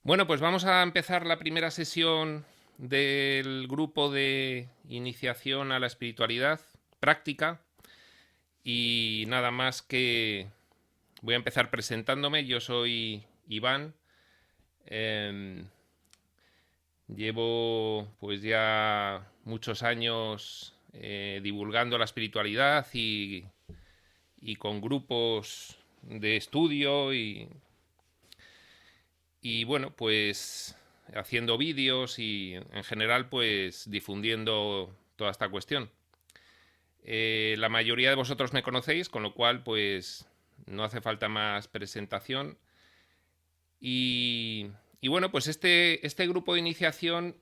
Bueno, pues vamos a empezar la primera sesión del grupo de iniciación a la espiritualidad práctica y nada más que voy a empezar presentándome. Yo soy Iván. eh, Llevo pues ya muchos años divulgando la espiritualidad y con grupos de estudio y bueno, pues haciendo vídeos y en general pues difundiendo toda esta cuestión. La mayoría de vosotros me conocéis, con lo cual pues no hace falta más presentación. Y, y bueno, pues este grupo de iniciación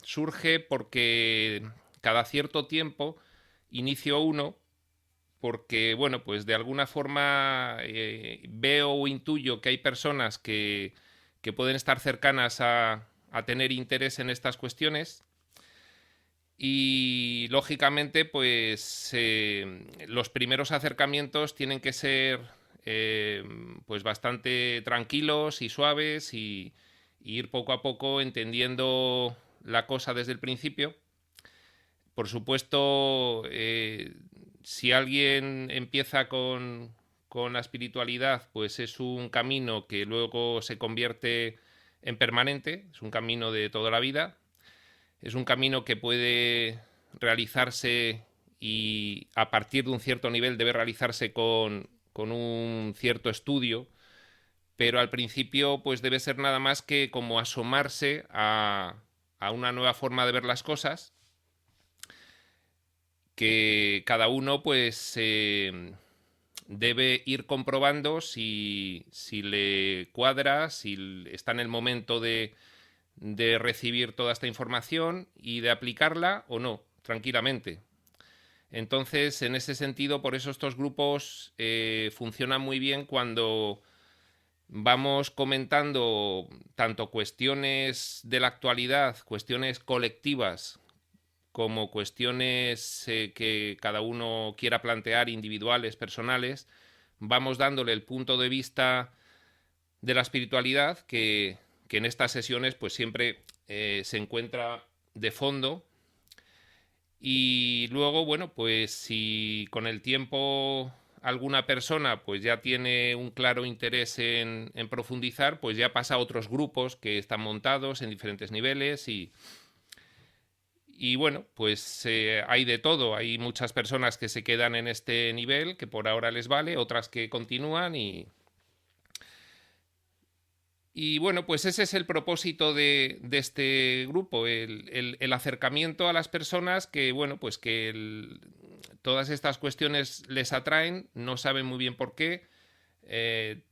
surge porque cada cierto tiempo inicio uno porque, bueno, pues de alguna forma veo o intuyo que hay personas que pueden estar cercanas a tener interés en estas cuestiones y, lógicamente, pues los primeros acercamientos tienen que ser pues bastante tranquilos y suaves y ir poco a poco entendiendo la cosa desde el principio. Por supuesto, si alguien empieza con la espiritualidad, pues es un camino que luego se convierte en permanente, es un camino de toda la vida, es un camino que puede realizarse y a partir de un cierto nivel debe realizarse con un cierto estudio, pero al principio pues debe ser nada más que como asomarse a una nueva forma de ver las cosas que cada uno pues debe ir comprobando si le cuadra, si está en el momento de recibir toda esta información y de aplicarla o no, tranquilamente. Entonces, en ese sentido, por eso estos grupos funcionan muy bien cuando vamos comentando tanto cuestiones de la actualidad, cuestiones colectivas, como cuestiones que cada uno quiera plantear, individuales, personales, vamos dándole el punto de vista de la espiritualidad que en estas sesiones pues siempre se encuentra de fondo. Y luego, bueno, pues si con el tiempo alguna persona pues ya tiene un claro interés en profundizar, pues ya pasa a otros grupos que están montados en diferentes niveles y bueno, pues hay de todo. Hay muchas personas que se quedan en este nivel, que por ahora les vale, otras que continúan y bueno, pues ese es el propósito de este grupo, el acercamiento a las personas que, bueno, pues que todas estas cuestiones les atraen, no saben muy bien por qué,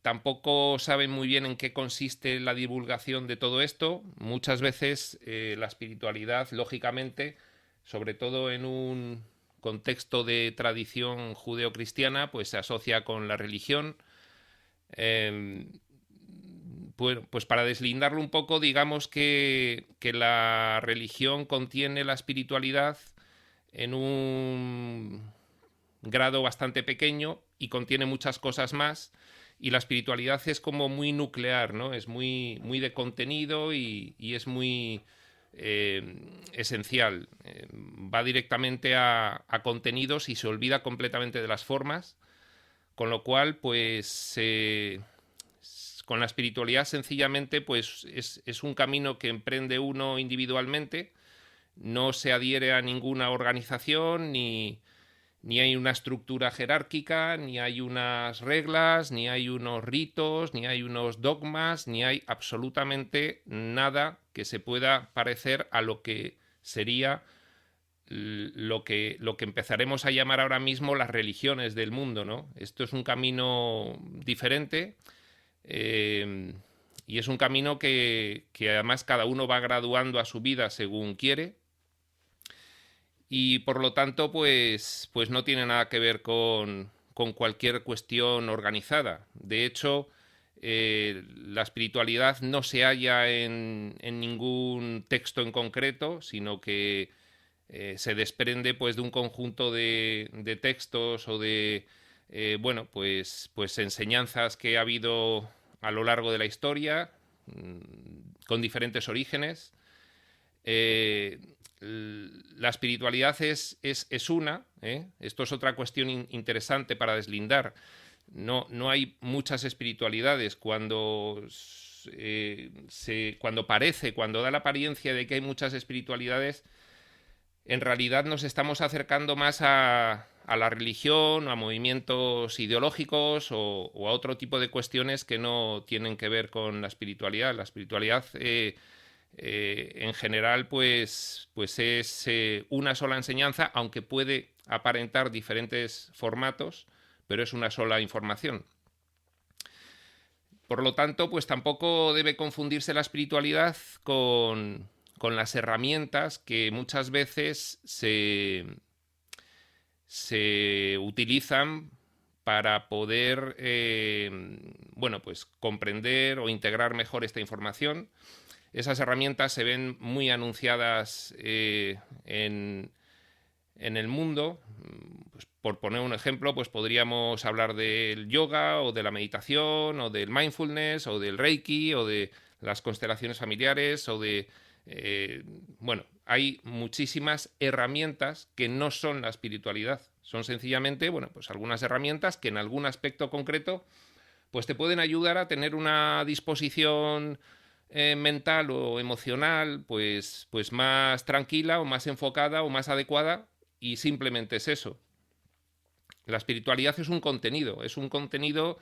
tampoco saben muy bien en qué consiste la divulgación de todo esto. Muchas veces la espiritualidad, lógicamente, sobre todo en un contexto de tradición judeocristiana, pues se asocia con la religión. Eh, pues para deslindarlo un poco, digamos que la religión contiene la espiritualidad en un grado bastante pequeño y contiene muchas cosas más. Y la espiritualidad es como muy nuclear, ¿no? Es muy de contenido y es muy esencial. Va directamente a contenidos y se olvida completamente de las formas, con lo cual, pues con la espiritualidad sencillamente pues es un camino que emprende uno individualmente, no se adhiere a ninguna organización, ni hay una estructura jerárquica, ni hay unas reglas, ni hay unos ritos, ni hay unos dogmas, ni hay absolutamente nada que se pueda parecer a lo que sería lo que empezaremos a llamar ahora mismo las religiones del mundo, ¿no? Esto es un camino diferente eh, y es un camino que además cada uno va graduando a su vida según quiere y por lo tanto pues no tiene nada que ver con cualquier cuestión organizada. De hecho, la espiritualidad no se halla en ningún texto en concreto, sino que se desprende pues de un conjunto de textos o de bueno pues enseñanzas que ha habido a lo largo de la historia, con diferentes orígenes. La espiritualidad es una, ¿eh? Esto es otra cuestión interesante para deslindar. No hay muchas espiritualidades. Cuando cuando da la apariencia de que hay muchas espiritualidades, en realidad nos estamos acercando más a la religión, a movimientos ideológicos o a otro tipo de cuestiones que no tienen que ver con la espiritualidad. La espiritualidad, en general, pues es una sola enseñanza, aunque puede aparentar diferentes formatos, pero es una sola información. Por lo tanto, pues tampoco debe confundirse la espiritualidad con las herramientas que muchas veces se utilizan para poder bueno, pues comprender o integrar mejor esta información. Esas herramientas se ven muy anunciadas en el mundo. Pues por poner un ejemplo, pues podríamos hablar del yoga o de la meditación o del mindfulness o del reiki o de las constelaciones familiares o de bueno, hay muchísimas herramientas que no son la espiritualidad, son sencillamente, bueno, pues algunas herramientas que en algún aspecto concreto pues te pueden ayudar a tener una disposición mental o emocional pues más tranquila o más enfocada o más adecuada, y simplemente es eso. La espiritualidad es un contenido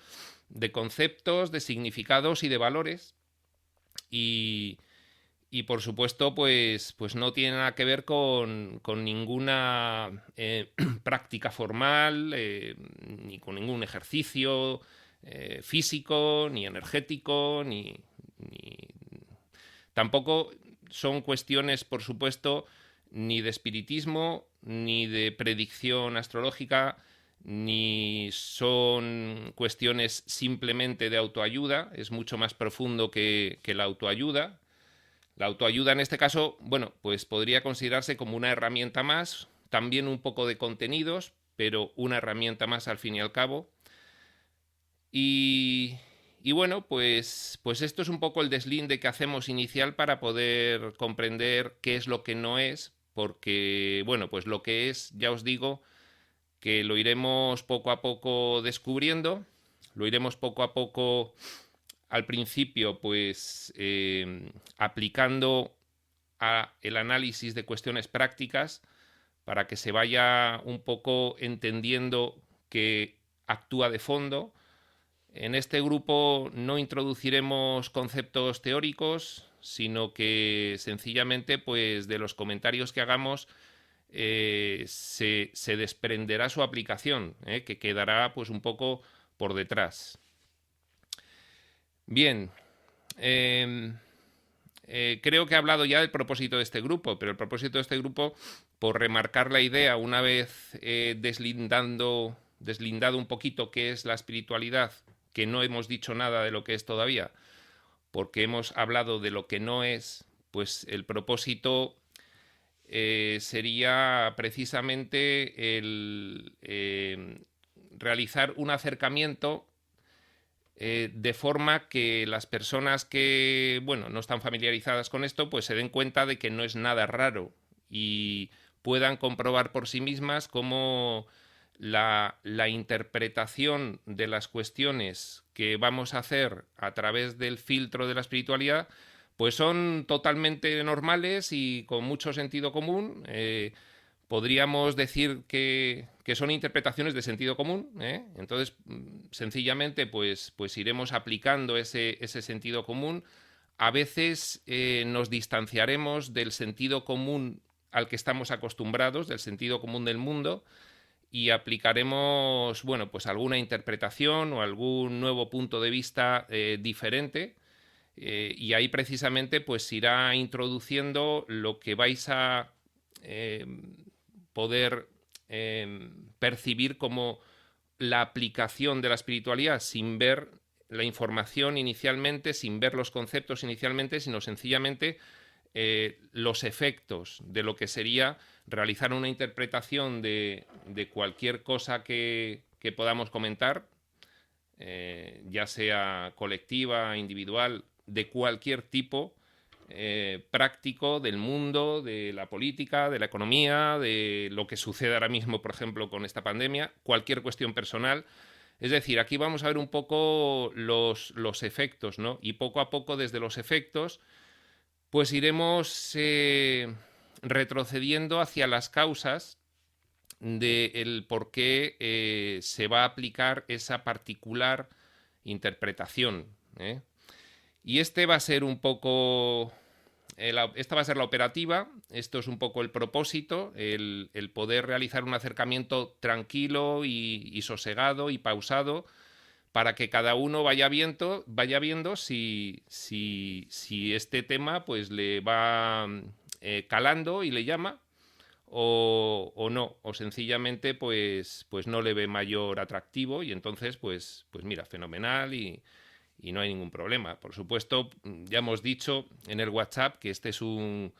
de conceptos, de significados y de valores, y por supuesto, pues no tiene nada que ver con ninguna práctica formal, ni con ningún ejercicio físico, ni energético, ni... Tampoco son cuestiones, por supuesto, ni de espiritismo, ni de predicción astrológica, ni son cuestiones simplemente de autoayuda. Es mucho más profundo que la autoayuda. La autoayuda en este caso, bueno, pues podría considerarse como una herramienta más, también un poco de contenidos, pero una herramienta más al fin y al cabo. Y bueno, pues esto es un poco el deslinde que hacemos inicial para poder comprender qué es lo que no es, porque, bueno, pues lo que es, ya os digo, que lo iremos poco a poco descubriendo, lo iremos poco a poco al principio, pues aplicando a el análisis de cuestiones prácticas para que se vaya un poco entendiendo que actúa de fondo. En este grupo no introduciremos conceptos teóricos, sino que sencillamente, pues de los comentarios que hagamos, se desprenderá su aplicación, que quedará pues un poco por detrás. Bien, creo que he hablado ya del propósito de este grupo, pero el propósito de este grupo, por remarcar la idea, una vez deslindado un poquito qué es la espiritualidad, que no hemos dicho nada de lo que es todavía, porque hemos hablado de lo que no es, pues el propósito sería precisamente el realizar un acercamiento de forma que las personas que, bueno, no están familiarizadas con esto, pues se den cuenta de que no es nada raro y puedan comprobar por sí mismas cómo la interpretación de las cuestiones que vamos a hacer a través del filtro de la espiritualidad, pues son totalmente normales y con mucho sentido común. Podríamos decir que son interpretaciones de sentido común, ¿eh? Entonces, sencillamente, pues iremos aplicando ese sentido común. A veces nos distanciaremos del sentido común al que estamos acostumbrados, del sentido común del mundo, y aplicaremos, bueno, pues alguna interpretación o algún nuevo punto de vista diferente. Y ahí precisamente pues irá introduciendo lo que vais a poder percibir como la aplicación de la espiritualidad sin ver la información inicialmente, sin ver los conceptos inicialmente, sino sencillamente los efectos de lo que sería realizar una interpretación de cualquier cosa que podamos comentar, ya sea colectiva, individual, de cualquier tipo práctico del mundo, de la política, de la economía, de lo que sucede ahora mismo, por ejemplo, con esta pandemia, cualquier cuestión personal. Es decir, aquí vamos a ver un poco los efectos, ¿no? Y poco a poco, desde los efectos, pues iremos retrocediendo hacia las causas del por qué se va a aplicar esa particular interpretación. Y este va a ser un poco esta va a ser la operativa, esto es un poco el propósito, el poder realizar un acercamiento tranquilo y sosegado y pausado para que cada uno vaya viendo si este tema pues le va calando y le llama o no, o sencillamente pues no le ve mayor atractivo y entonces pues mira, fenomenal y no hay ningún problema. Por supuesto, ya hemos dicho en el WhatsApp que este es un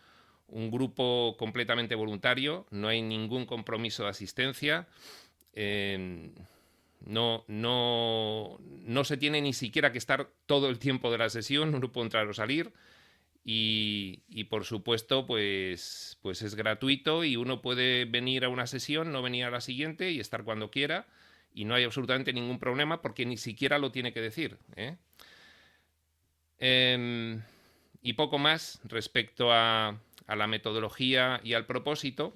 grupo completamente voluntario, no hay ningún compromiso de asistencia, no se tiene ni siquiera que estar todo el tiempo de la sesión, uno puede entrar o salir y por supuesto pues es gratuito y uno puede venir a una sesión, no venir a la siguiente y estar cuando quiera y no hay absolutamente ningún problema porque ni siquiera lo tiene que decir, y poco más respecto a la metodología y al propósito.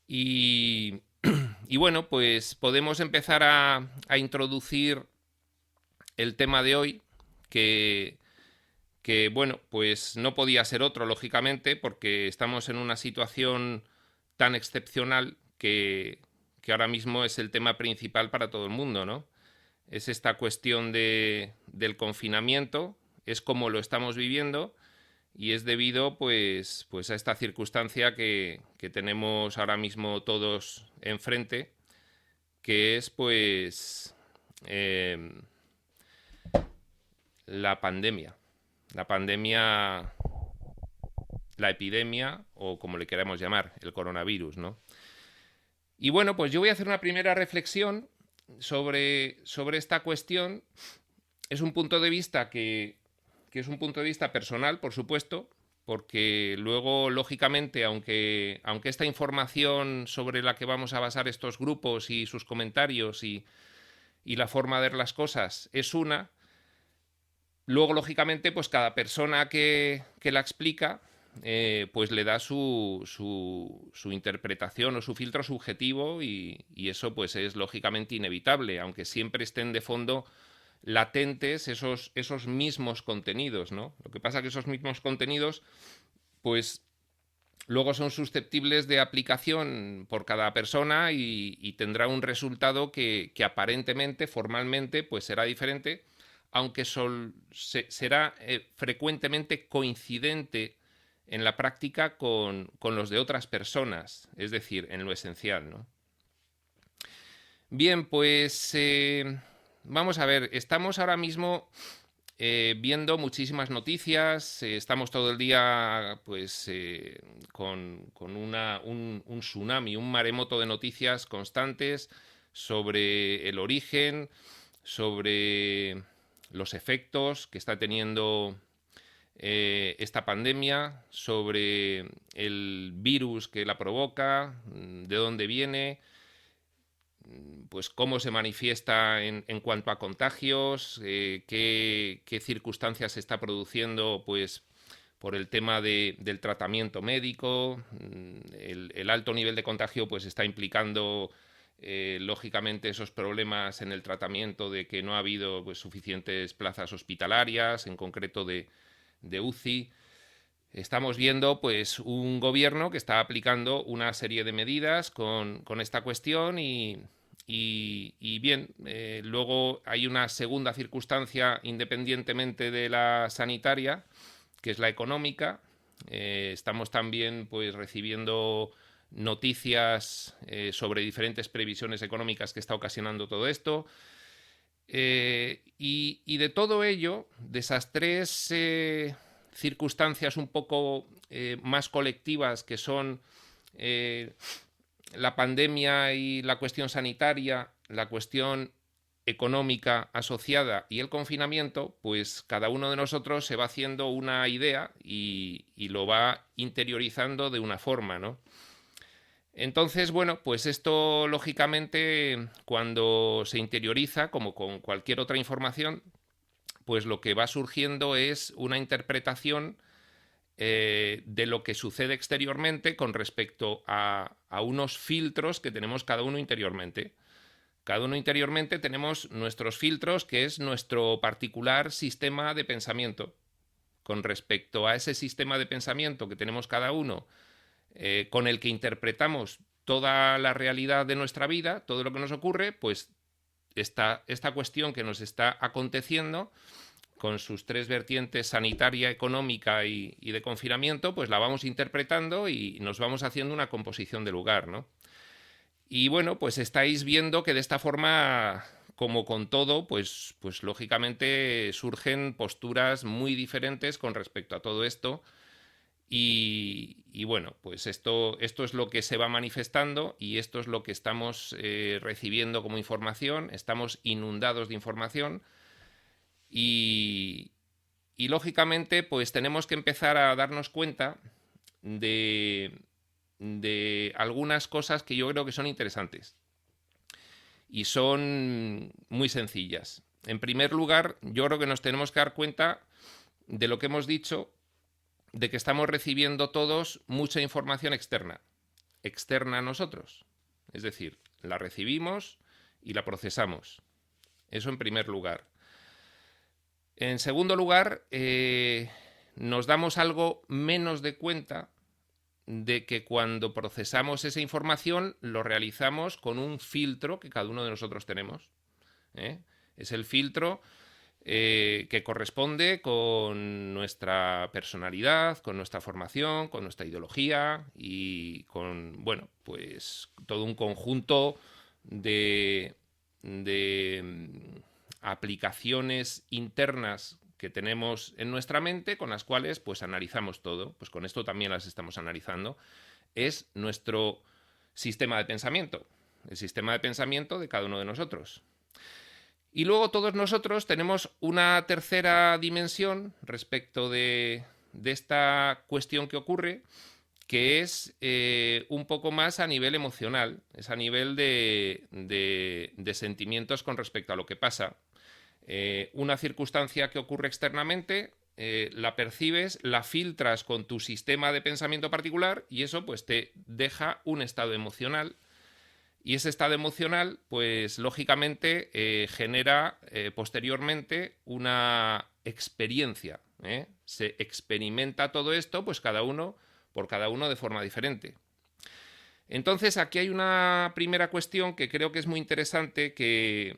Y bueno, pues podemos empezar a introducir el tema de hoy, que bueno, pues no podía ser otro, lógicamente, porque estamos en una situación tan excepcional que ahora mismo es el tema principal para todo el mundo, ¿no? Es esta cuestión del confinamiento, es como lo estamos viviendo y es debido pues a esta circunstancia que tenemos ahora mismo todos enfrente, que es pues la pandemia. La pandemia, la epidemia o como le queramos llamar, el coronavirus, ¿no? Y bueno, pues yo voy a hacer una primera reflexión sobre esta cuestión. Es un punto de vista que es un punto de vista personal, por supuesto, porque luego, lógicamente, aunque esta información sobre la que vamos a basar estos grupos y sus comentarios y la forma de ver las cosas es una, luego, lógicamente, pues cada persona que la explica pues le da su interpretación o su filtro subjetivo y eso pues es lógicamente inevitable, aunque siempre estén de fondo latentes esos mismos contenidos, ¿no? Lo que pasa es que esos mismos contenidos pues luego son susceptibles de aplicación por cada persona y tendrá un resultado que aparentemente, formalmente, pues será diferente, aunque será frecuentemente coincidente en la práctica con los de otras personas, es decir, en lo esencial, ¿no? Bien, pues vamos a ver, estamos ahora mismo viendo muchísimas noticias, estamos todo el día pues con un tsunami, un maremoto de noticias constantes sobre el origen, sobre los efectos que está teniendo esta pandemia, sobre el virus que la provoca, de dónde viene, pues cómo se manifiesta en cuanto a contagios, qué circunstancias se está produciendo pues por el tema del tratamiento médico, el alto nivel de contagio pues está implicando lógicamente esos problemas en el tratamiento de que no ha habido pues suficientes plazas hospitalarias, en concreto de UCI. Estamos viendo pues un gobierno que está aplicando una serie de medidas con esta cuestión y bien, luego hay una segunda circunstancia independientemente de la sanitaria, que es la económica. Estamos también pues recibiendo noticias sobre diferentes previsiones económicas que está ocasionando todo esto. Y de todo ello, de esas tres circunstancias un poco más colectivas que son la pandemia y la cuestión sanitaria, la cuestión económica asociada y el confinamiento, pues cada uno de nosotros se va haciendo una idea y lo va interiorizando de una forma, ¿no? Entonces, bueno, pues esto lógicamente cuando se interioriza, como con cualquier otra información, pues lo que va surgiendo es una interpretación de lo que sucede exteriormente con respecto a unos filtros que tenemos cada uno interiormente. Cada uno interiormente tenemos nuestros filtros, que es nuestro particular sistema de pensamiento. Con respecto a ese sistema de pensamiento que tenemos cada uno, con el que interpretamos toda la realidad de nuestra vida, todo lo que nos ocurre, pues esta cuestión que nos está aconteciendo, con sus tres vertientes, sanitaria, económica y de confinamiento, pues la vamos interpretando y nos vamos haciendo una composición de lugar, ¿no? Y bueno, pues estáis viendo que de esta forma, como con todo, pues lógicamente surgen posturas muy diferentes con respecto a todo esto. Y bueno, pues esto es lo que se va manifestando y esto es lo que estamos recibiendo como información. Estamos inundados de información y, y lógicamente pues tenemos que empezar a darnos cuenta de algunas cosas que yo creo que son interesantes y son muy sencillas. En primer lugar, yo creo que nos tenemos que dar cuenta de lo que hemos dicho, de que estamos recibiendo todos mucha información externa a nosotros. Es decir, la recibimos y la procesamos. Eso en primer lugar. En segundo lugar, nos damos algo menos de cuenta de que cuando procesamos esa información lo realizamos con un filtro que cada uno de nosotros tenemos. ¿Eh? Es el filtro que corresponde con nuestra personalidad, con nuestra formación, con nuestra ideología y con, bueno, pues todo un conjunto de aplicaciones internas que tenemos en nuestra mente con las cuales pues analizamos todo, pues con esto también las estamos analizando, es nuestro sistema de pensamiento, el sistema de pensamiento de cada uno de nosotros. Y luego todos nosotros tenemos una tercera dimensión respecto de esta cuestión que ocurre, que es un poco más a nivel emocional, es a nivel de sentimientos con respecto a lo que pasa. Una circunstancia que ocurre externamente, la percibes, la filtras con tu sistema de pensamiento particular y eso pues te deja un estado emocional. Y ese estado emocional, pues lógicamente genera posteriormente una experiencia. Se experimenta todo esto, pues por cada uno de forma diferente. Entonces aquí hay una primera cuestión que creo que es muy interesante que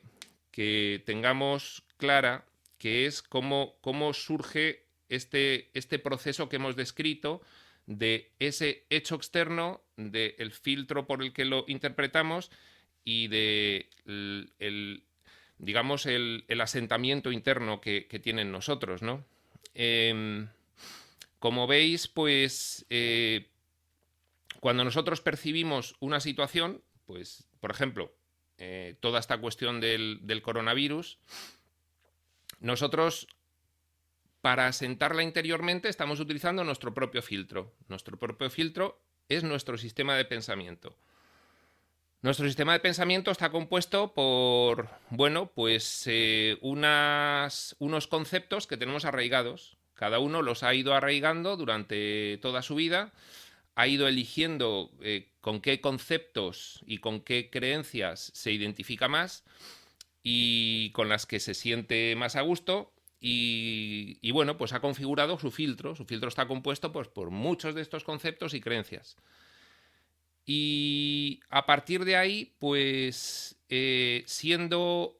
tengamos clara, que es cómo surge este proceso que hemos descrito de ese hecho externo, del filtro por el que lo interpretamos y de digamos el asentamiento interno que tienen nosotros, ¿no? Como veis, pues cuando nosotros percibimos una situación, pues por ejemplo, toda esta cuestión del coronavirus, nosotros para asentarla interiormente estamos utilizando nuestro propio filtro. Nuestro propio filtro es nuestro sistema de pensamiento. Nuestro sistema de pensamiento está compuesto por, bueno, pues unos conceptos que tenemos arraigados. Cada uno los ha ido arraigando durante toda su vida, ha ido eligiendo con qué conceptos y con qué creencias se identifica más y con las que se siente más a gusto. Y bueno, pues ha configurado su filtro. Su filtro está compuesto pues, por muchos de estos conceptos y creencias. Y a partir de ahí, pues siendo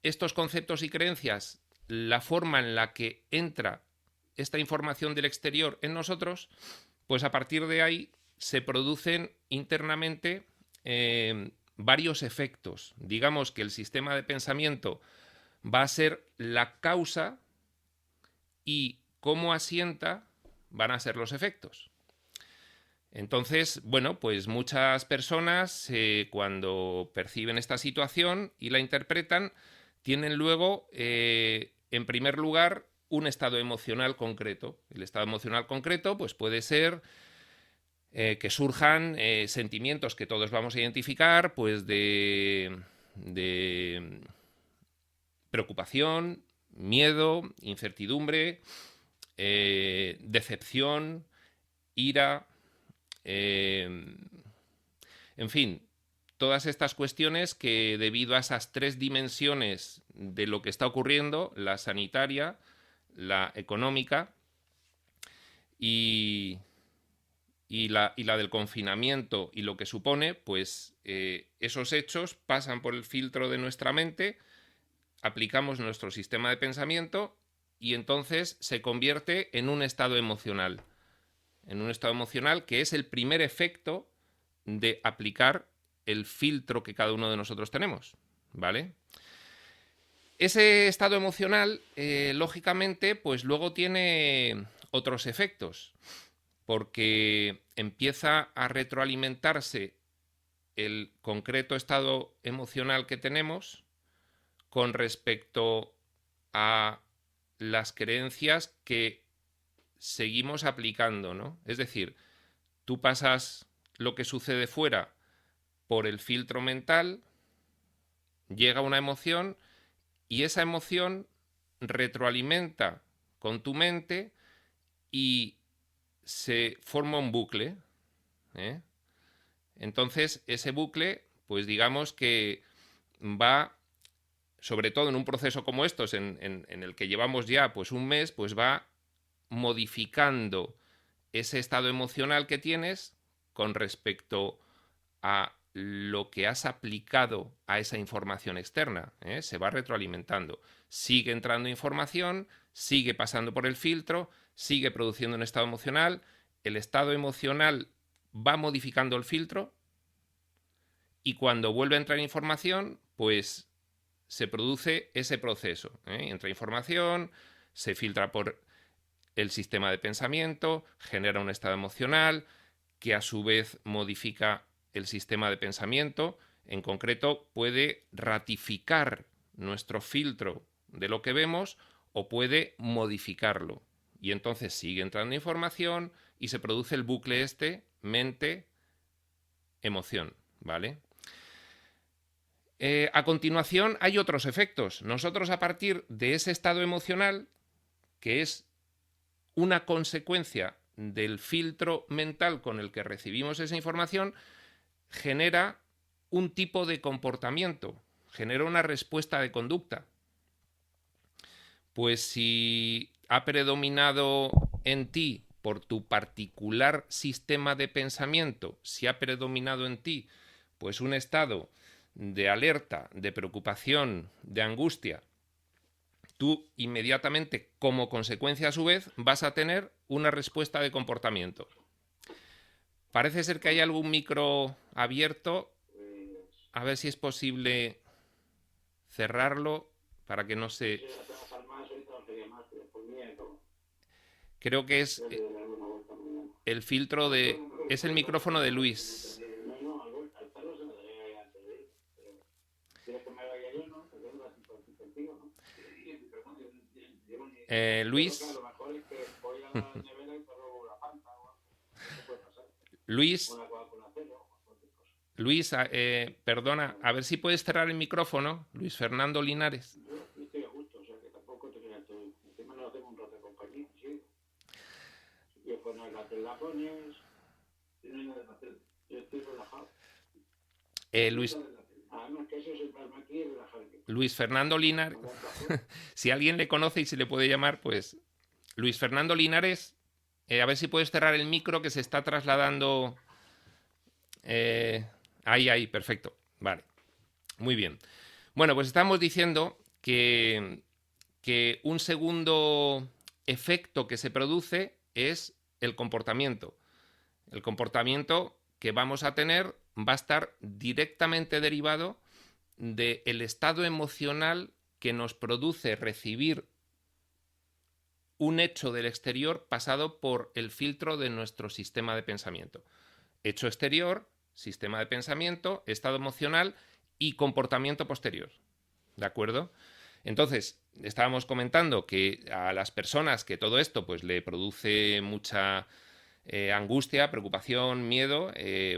estos conceptos y creencias la forma en la que entra esta información del exterior en nosotros, pues a partir de ahí se producen internamente varios efectos. Digamos que el sistema de pensamiento va a ser la causa y cómo asienta van a ser los efectos. Entonces, bueno, pues muchas personas cuando perciben esta situación y la interpretan, tienen luego, en primer lugar, un estado emocional concreto. El estado emocional concreto, pues puede ser que surjan sentimientos que todos vamos a identificar, pues de preocupación, miedo, incertidumbre, decepción, ira, en fin, todas estas cuestiones que debido a esas tres dimensiones de lo que está ocurriendo, la sanitaria, la económica y, y la del confinamiento y lo que supone, pues esos hechos pasan por el filtro de nuestra mente, aplicamos nuestro sistema de pensamiento y entonces se convierte en un estado emocional. En un estado emocional que es el primer efecto de aplicar el filtro que cada uno de nosotros tenemos, ¿vale? Ese estado emocional, lógicamente, pues luego tiene otros efectos, porque empieza a retroalimentarse el concreto estado emocional que tenemos con respecto a las creencias que seguimos aplicando, ¿no? Es decir, tú pasas lo que sucede fuera por el filtro mental, llega una emoción y esa emoción retroalimenta con tu mente y se forma un bucle, ¿eh? Entonces, ese bucle, pues digamos que va, sobre todo en un proceso como estos, en el que llevamos ya pues un mes, pues va modificando ese estado emocional que tienes con respecto a lo que has aplicado a esa información externa, ¿eh? Se va retroalimentando. Sigue entrando información, sigue pasando por el filtro, sigue produciendo un estado emocional, el estado emocional va modificando el filtro y cuando vuelve a entrar información, pues se produce ese proceso, ¿eh? Entra información, se filtra por el sistema de pensamiento, genera un estado emocional que a su vez modifica el sistema de pensamiento, en concreto puede ratificar nuestro filtro de lo que vemos o puede modificarlo. Y entonces sigue entrando información y se produce el bucle este mente-emoción, ¿vale? A continuación hay otros efectos. Nosotros a partir de ese estado emocional, que es una consecuencia del filtro mental con el que recibimos esa información, genera un tipo de comportamiento, genera una respuesta de conducta. Pues si ha predominado en ti por tu particular sistema de pensamiento, si ha predominado en ti pues un estado de alerta, de preocupación, de angustia, tú inmediatamente, como consecuencia a su vez, vas a tener una respuesta de comportamiento. Parece ser que hay algún micro abierto. A ver si es posible cerrarlo para que no se... Creo que es el filtro de... Es el micrófono de Luis. Luis... Luis... Luis, perdona, a ver si puedes cerrar el micrófono, Luis Fernando Linares. Luis, Luis Fernando Linares, si alguien le conoce y se le puede llamar, pues Luis Fernando Linares, a ver si puedes cerrar el micro que se está trasladando. Ahí, perfecto. Vale, muy bien. Bueno, pues estamos diciendo que un segundo efecto que se produce es el comportamiento. El comportamiento que vamos a tener va a estar directamente derivado del estado emocional que nos produce recibir un hecho del exterior pasado por el filtro de nuestro sistema de pensamiento. hecho exterior, sistema de pensamiento, estado emocional y comportamiento posterior. ¿De acuerdo? Entonces, estábamos comentando que a las personas que todo esto pues le produce mucha angustia, preocupación, miedo,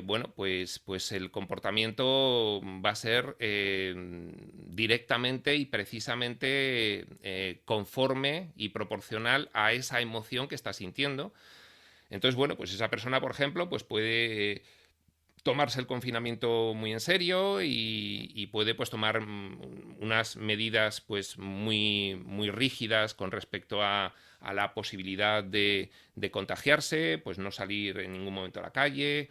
bueno, pues el comportamiento va a ser directamente y precisamente conforme y proporcional a esa emoción que está sintiendo. Entonces, bueno, pues esa persona, por ejemplo, pues puede tomarse el confinamiento muy en serio y puede pues tomar unas medidas pues muy rígidas con respecto a la posibilidad de contagiarse, pues no salir en ningún momento a la calle,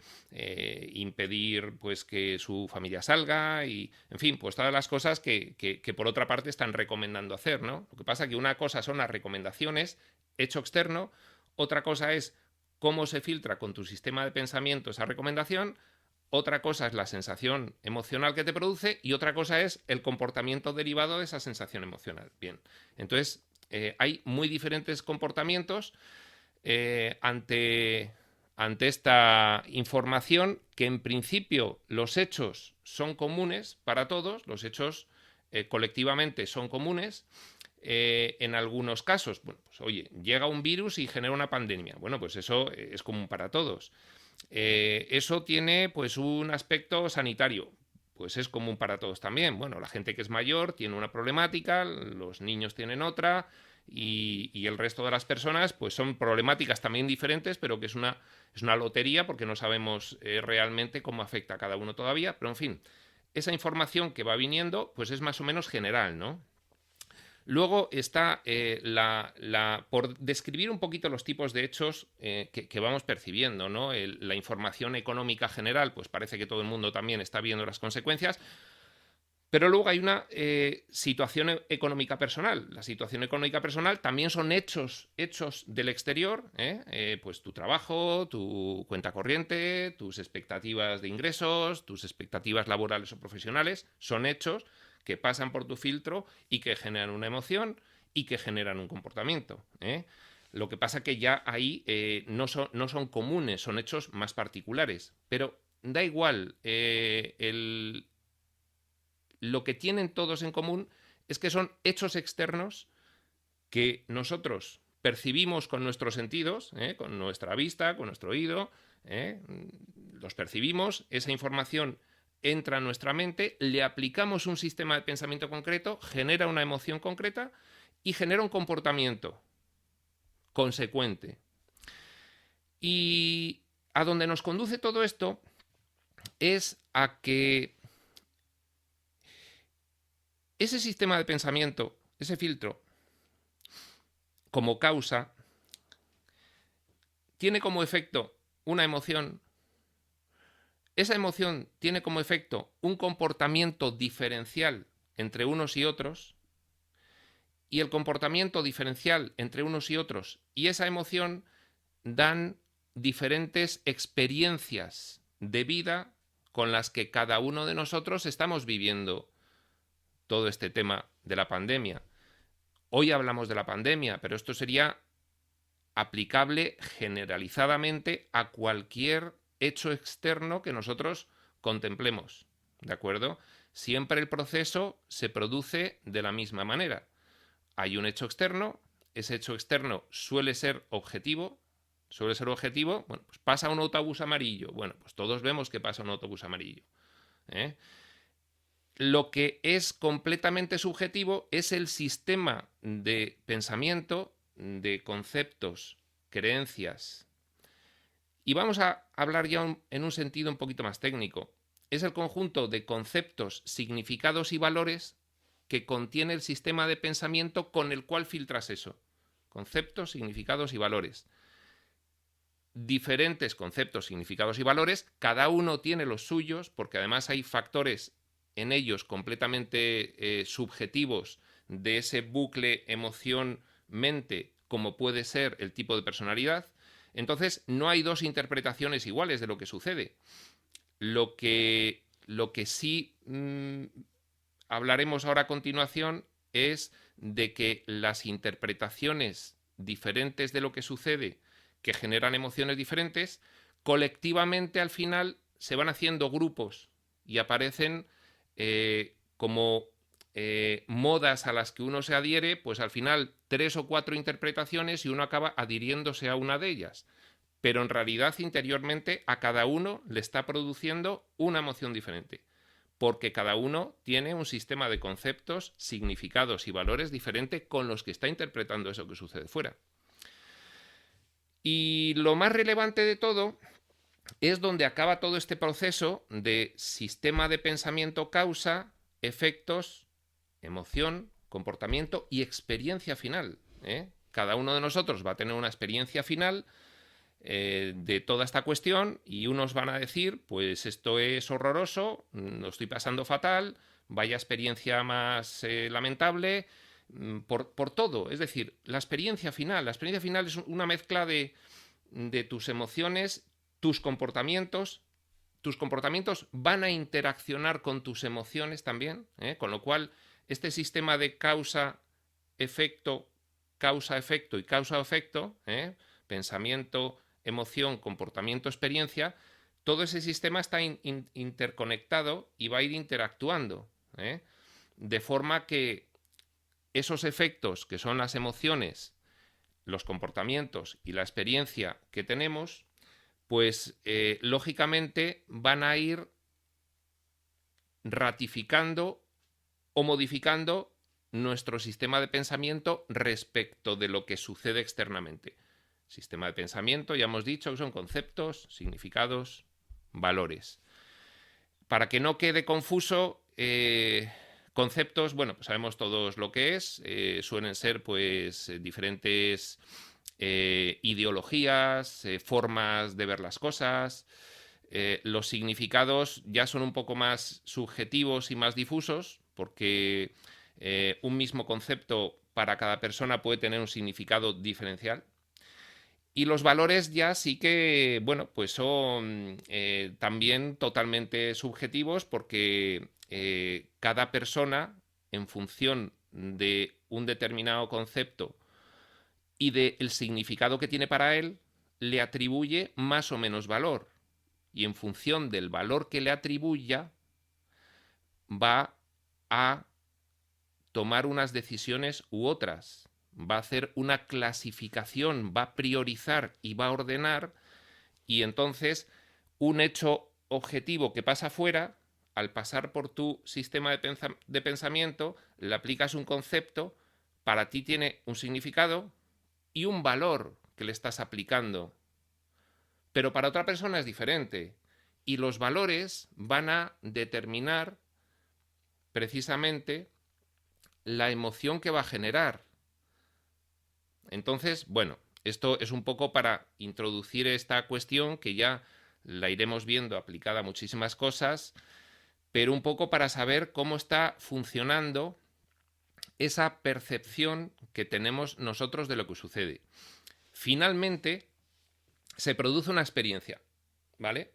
impedir pues que su familia salga y, en fin, pues todas las cosas que por otra parte están recomendando hacer, ¿no? Lo que pasa es que una cosa son las recomendaciones, hecho externo, otra cosa es cómo se filtra con tu sistema de pensamiento esa recomendación. Otra cosa es la sensación emocional que te produce y otra cosa es el comportamiento derivado de esa sensación emocional. Bien, entonces hay muy diferentes comportamientos ante esta información que en principio los hechos son comunes para todos, los hechos colectivamente son comunes. En algunos casos, bueno, pues oye, llega un virus y genera una pandemia. Bueno, pues eso es común para todos. Eso tiene pues un aspecto sanitario, pues es común para todos también. Bueno, la gente que es mayor tiene una problemática, los niños tienen otra y el resto de las personas pues son problemáticas también diferentes, pero que es una lotería porque no sabemos realmente cómo afecta a cada uno todavía, pero en fin, esa información que va viniendo pues es más o menos general, ¿no? Luego está por describir un poquito los tipos de hechos que vamos percibiendo, ¿no? La información económica general, pues parece que todo el mundo también está viendo las consecuencias, pero luego hay una situación económica personal. La situación económica personal también son hechos del exterior, pues tu trabajo, tu cuenta corriente, tus expectativas de ingresos, tus expectativas laborales o profesionales, son hechos que pasan por tu filtro y que generan una emoción y que generan un comportamiento. Lo que pasa que ya ahí no son comunes, son hechos más particulares. Pero da igual, lo que tienen todos en común es que son hechos externos que nosotros percibimos con nuestros sentidos, con nuestra vista, con nuestro oído, los percibimos, esa información entra en nuestra mente, le aplicamos un sistema de pensamiento concreto, genera una emoción concreta y genera un comportamiento consecuente. Y a donde nos conduce todo esto es a que ese sistema de pensamiento, ese filtro, como causa, tiene como efecto una emoción. Esa emoción tiene como efecto un comportamiento diferencial entre unos y otros, y el comportamiento diferencial entre unos y otros y esa emoción dan diferentes experiencias de vida con las que cada uno de nosotros estamos viviendo todo este tema de la pandemia. Hoy hablamos de la pandemia, pero esto sería aplicable generalizadamente a cualquier hecho externo que nosotros contemplemos, ¿de acuerdo? Siempre el proceso se produce de la misma manera. Hay un hecho externo, ese hecho externo suele ser objetivo, bueno, pues pasa un autobús amarillo, bueno, pues todos vemos que pasa un autobús amarillo. Lo que es completamente subjetivo es el sistema de pensamiento, de conceptos, creencias. Y vamos a hablar ya en un sentido un poquito más técnico. Es el conjunto de conceptos, significados y valores que contiene el sistema de pensamiento con el cual filtras eso. Conceptos, significados y valores. Diferentes conceptos, significados y valores, cada uno tiene los suyos, porque además hay factores en ellos completamente subjetivos de ese bucle emoción-mente, como puede ser el tipo de personalidad. Entonces, no hay dos interpretaciones iguales de lo que sucede. Lo que sí hablaremos ahora a continuación es de que las interpretaciones diferentes de lo que sucede, que generan emociones diferentes, colectivamente al final se van haciendo grupos y aparecen como modas a las que uno se adhiere, pues al final 3 o 4 interpretaciones y uno acaba adhiriéndose a una de ellas. Pero en realidad interiormente a cada uno le está produciendo una emoción diferente, porque cada uno tiene un sistema de conceptos, significados y valores diferente con los que está interpretando eso que sucede fuera. Y lo más relevante de todo es donde acaba todo este proceso de sistema de pensamiento, causa, efectos, emoción, comportamiento y experiencia final. Cada uno de nosotros va a tener una experiencia final de toda esta cuestión y unos van a decir, pues esto es horroroso, lo estoy pasando fatal, vaya experiencia más lamentable, por todo. Es decir, la experiencia final es una mezcla de tus emociones, tus comportamientos van a interaccionar con tus emociones también, con lo cual este sistema de causa-efecto y causa-efecto, pensamiento, emoción, comportamiento, experiencia, todo ese sistema está interconectado y va a ir interactuando, de forma que esos efectos que son las emociones, los comportamientos y la experiencia que tenemos, pues lógicamente van a ir ratificando o modificando nuestro sistema de pensamiento respecto de lo que sucede externamente. Sistema de pensamiento, ya hemos dicho que son conceptos, significados, valores. Para que no quede confuso, conceptos, bueno, pues sabemos todos lo que es, suelen ser pues diferentes ideologías, formas de ver las cosas. Los significados ya son un poco más subjetivos y más difusos, porque un mismo concepto para cada persona puede tener un significado diferencial. Y los valores ya sí que, bueno, pues son también totalmente subjetivos, porque cada persona, en función de un determinado concepto y del significado que tiene para él, le atribuye más o menos valor. Y en función del valor que le atribuya, va a tomar unas decisiones u otras. Va a hacer una clasificación, va a priorizar y va a ordenar, y entonces un hecho objetivo que pasa fuera, al pasar por tu sistema de pensamiento, le aplicas un concepto, para ti tiene un significado y un valor que le estás aplicando. Pero para otra persona es diferente. Y los valores van a determinar precisamente la emoción que va a generar. Entonces, bueno, esto es un poco para introducir esta cuestión, que ya la iremos viendo aplicada a muchísimas cosas, pero un poco para saber cómo está funcionando esa percepción que tenemos nosotros de lo que sucede. Finalmente, se produce una experiencia, ¿vale?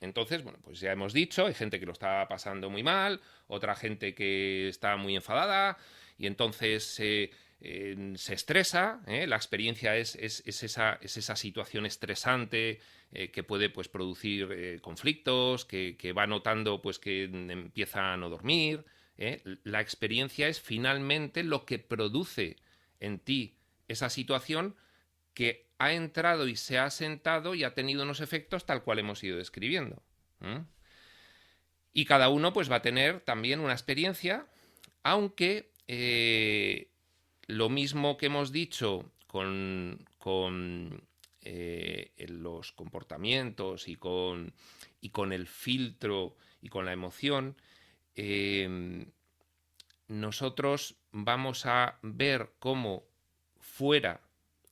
Entonces, bueno, pues ya hemos dicho, hay gente que lo está pasando muy mal, otra gente que está muy enfadada, y entonces se estresa, la experiencia es esa situación estresante que puede pues producir conflictos, que va notando pues que empieza a no dormir. La experiencia es finalmente lo que produce en ti esa situación, que ha entrado y se ha asentado y ha tenido unos efectos tal cual hemos ido describiendo. Y cada uno pues va a tener también una experiencia, aunque lo mismo que hemos dicho con los comportamientos y con el filtro y con la emoción, nosotros vamos a ver cómo fuera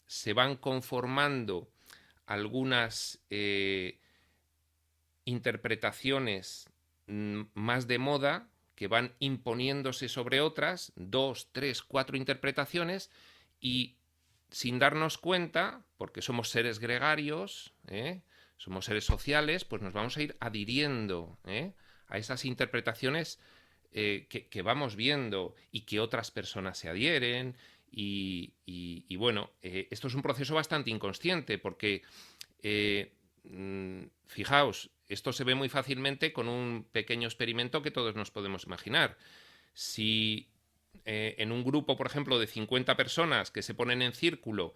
se van conformando algunas interpretaciones más de moda, que van imponiéndose sobre otras, 2, 3, 4 interpretaciones, y sin darnos cuenta, porque somos seres gregarios, somos seres sociales, pues nos vamos a ir adhiriendo a esas interpretaciones que vamos viendo y que otras personas se adhieren. Y bueno, esto es un proceso bastante inconsciente, porque fijaos, esto se ve muy fácilmente con un pequeño experimento que todos nos podemos imaginar. Si en un grupo, por ejemplo, de 50 personas que se ponen en círculo,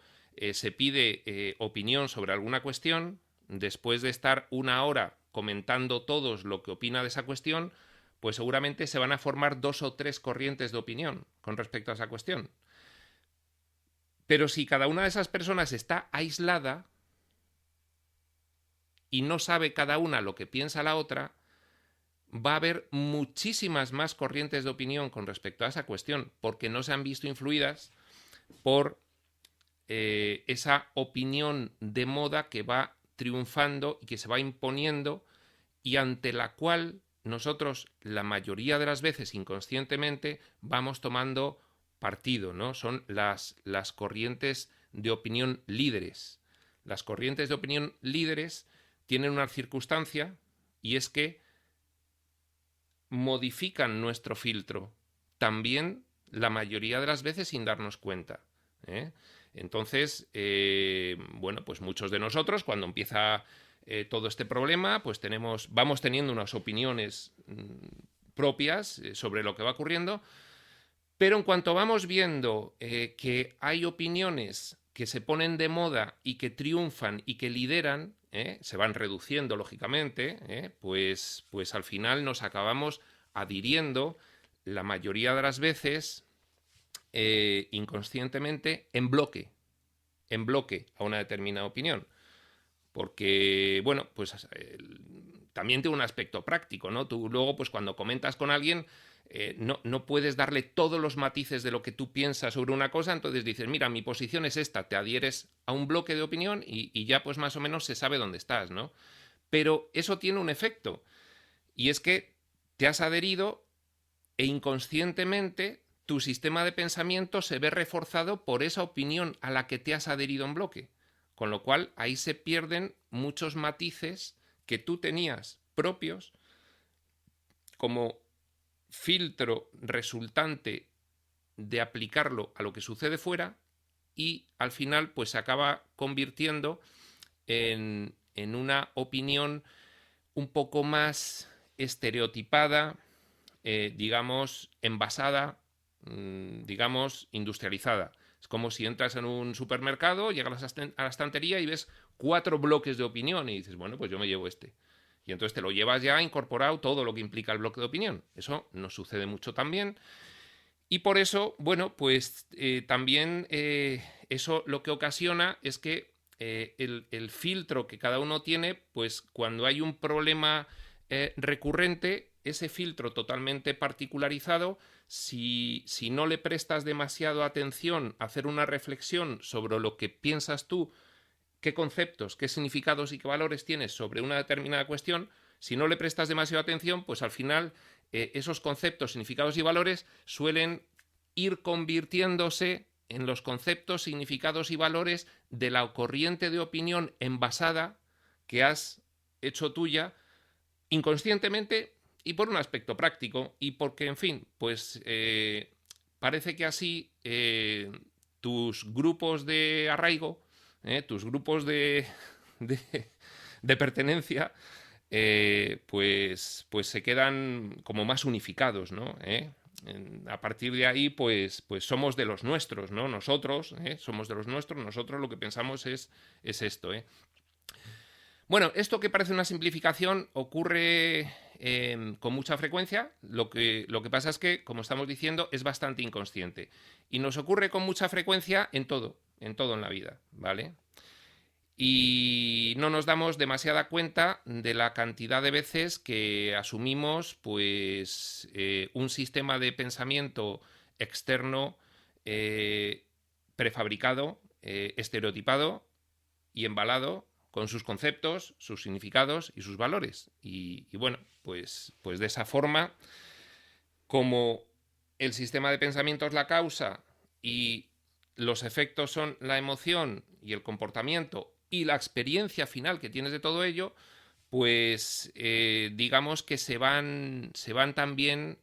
se pide opinión sobre alguna cuestión, después de estar una hora comentando todos lo que opina de esa cuestión, pues seguramente se van a formar 2 o 3 corrientes de opinión con respecto a esa cuestión. Pero si cada una de esas personas está aislada y no sabe cada una lo que piensa la otra, va a haber muchísimas más corrientes de opinión con respecto a esa cuestión, porque no se han visto influidas por esa opinión de moda que va triunfando y que se va imponiendo y ante la cual nosotros la mayoría de las veces inconscientemente vamos tomando partido, ¿no? Son las corrientes de opinión líderes. Las corrientes de opinión líderes tienen una circunstancia y es que modifican nuestro filtro también la mayoría de las veces sin darnos cuenta. Entonces, bueno, pues muchos de nosotros cuando empieza todo este problema, pues vamos teniendo unas opiniones propias sobre lo que va ocurriendo, pero en cuanto vamos viendo que hay opiniones que se ponen de moda y que triunfan y que lideran, se van reduciendo lógicamente, pues al final nos acabamos adhiriendo la mayoría de las veces inconscientemente en bloque a una determinada opinión. Porque, bueno, pues también tiene un aspecto práctico, ¿no? Tú luego, pues cuando comentas con alguien, no puedes darle todos los matices de lo que tú piensas sobre una cosa, entonces dices, mira, mi posición es esta, te adhieres a un bloque de opinión y ya pues más o menos se sabe dónde estás, ¿no? Pero eso tiene un efecto, y es que te has adherido e inconscientemente tu sistema de pensamiento se ve reforzado por esa opinión a la que te has adherido en bloque. Con lo cual ahí se pierden muchos matices que tú tenías propios como filtro resultante de aplicarlo a lo que sucede fuera y al final pues se acaba convirtiendo en una opinión un poco más estereotipada, digamos, envasada, digamos, industrializada. Es como si entras en un supermercado, llegas a la estantería y ves 4 bloques de opinión y dices, bueno, pues yo me llevo este. Y entonces te lo llevas ya incorporado todo lo que implica el bloque de opinión. Eso nos sucede mucho también. Y por eso, bueno, pues también eso lo que ocasiona es que el filtro que cada uno tiene, pues cuando hay un problema recurrente, ese filtro totalmente particularizado, si no le prestas demasiado atención a hacer una reflexión sobre lo que piensas tú, qué conceptos, qué significados y qué valores tienes sobre una determinada cuestión, si no le prestas demasiada atención, pues al final esos conceptos, significados y valores suelen ir convirtiéndose en los conceptos, significados y valores de la corriente de opinión envasada que has hecho tuya inconscientemente y por un aspecto práctico y porque, en fin, pues parece que así tus grupos de arraigo, tus grupos de, de pertenencia, pues se quedan como más unificados, ¿no? A partir de ahí, pues somos de los nuestros, ¿no? Nosotros, somos de los nuestros, nosotros lo que pensamos es esto, ¿eh? Bueno, esto que parece una simplificación ocurre con mucha frecuencia. Lo que pasa es que, como estamos diciendo, es bastante inconsciente. Y nos ocurre con mucha frecuencia en todo en la vida, ¿vale? Y no nos damos demasiada cuenta de la cantidad de veces que asumimos pues un sistema de pensamiento externo prefabricado, estereotipado y embalado con sus conceptos, sus significados y sus valores. Y bueno, pues de esa forma, como el sistema de pensamiento es la causa y los efectos son la emoción y el comportamiento y la experiencia final que tienes de todo ello, pues digamos que se van también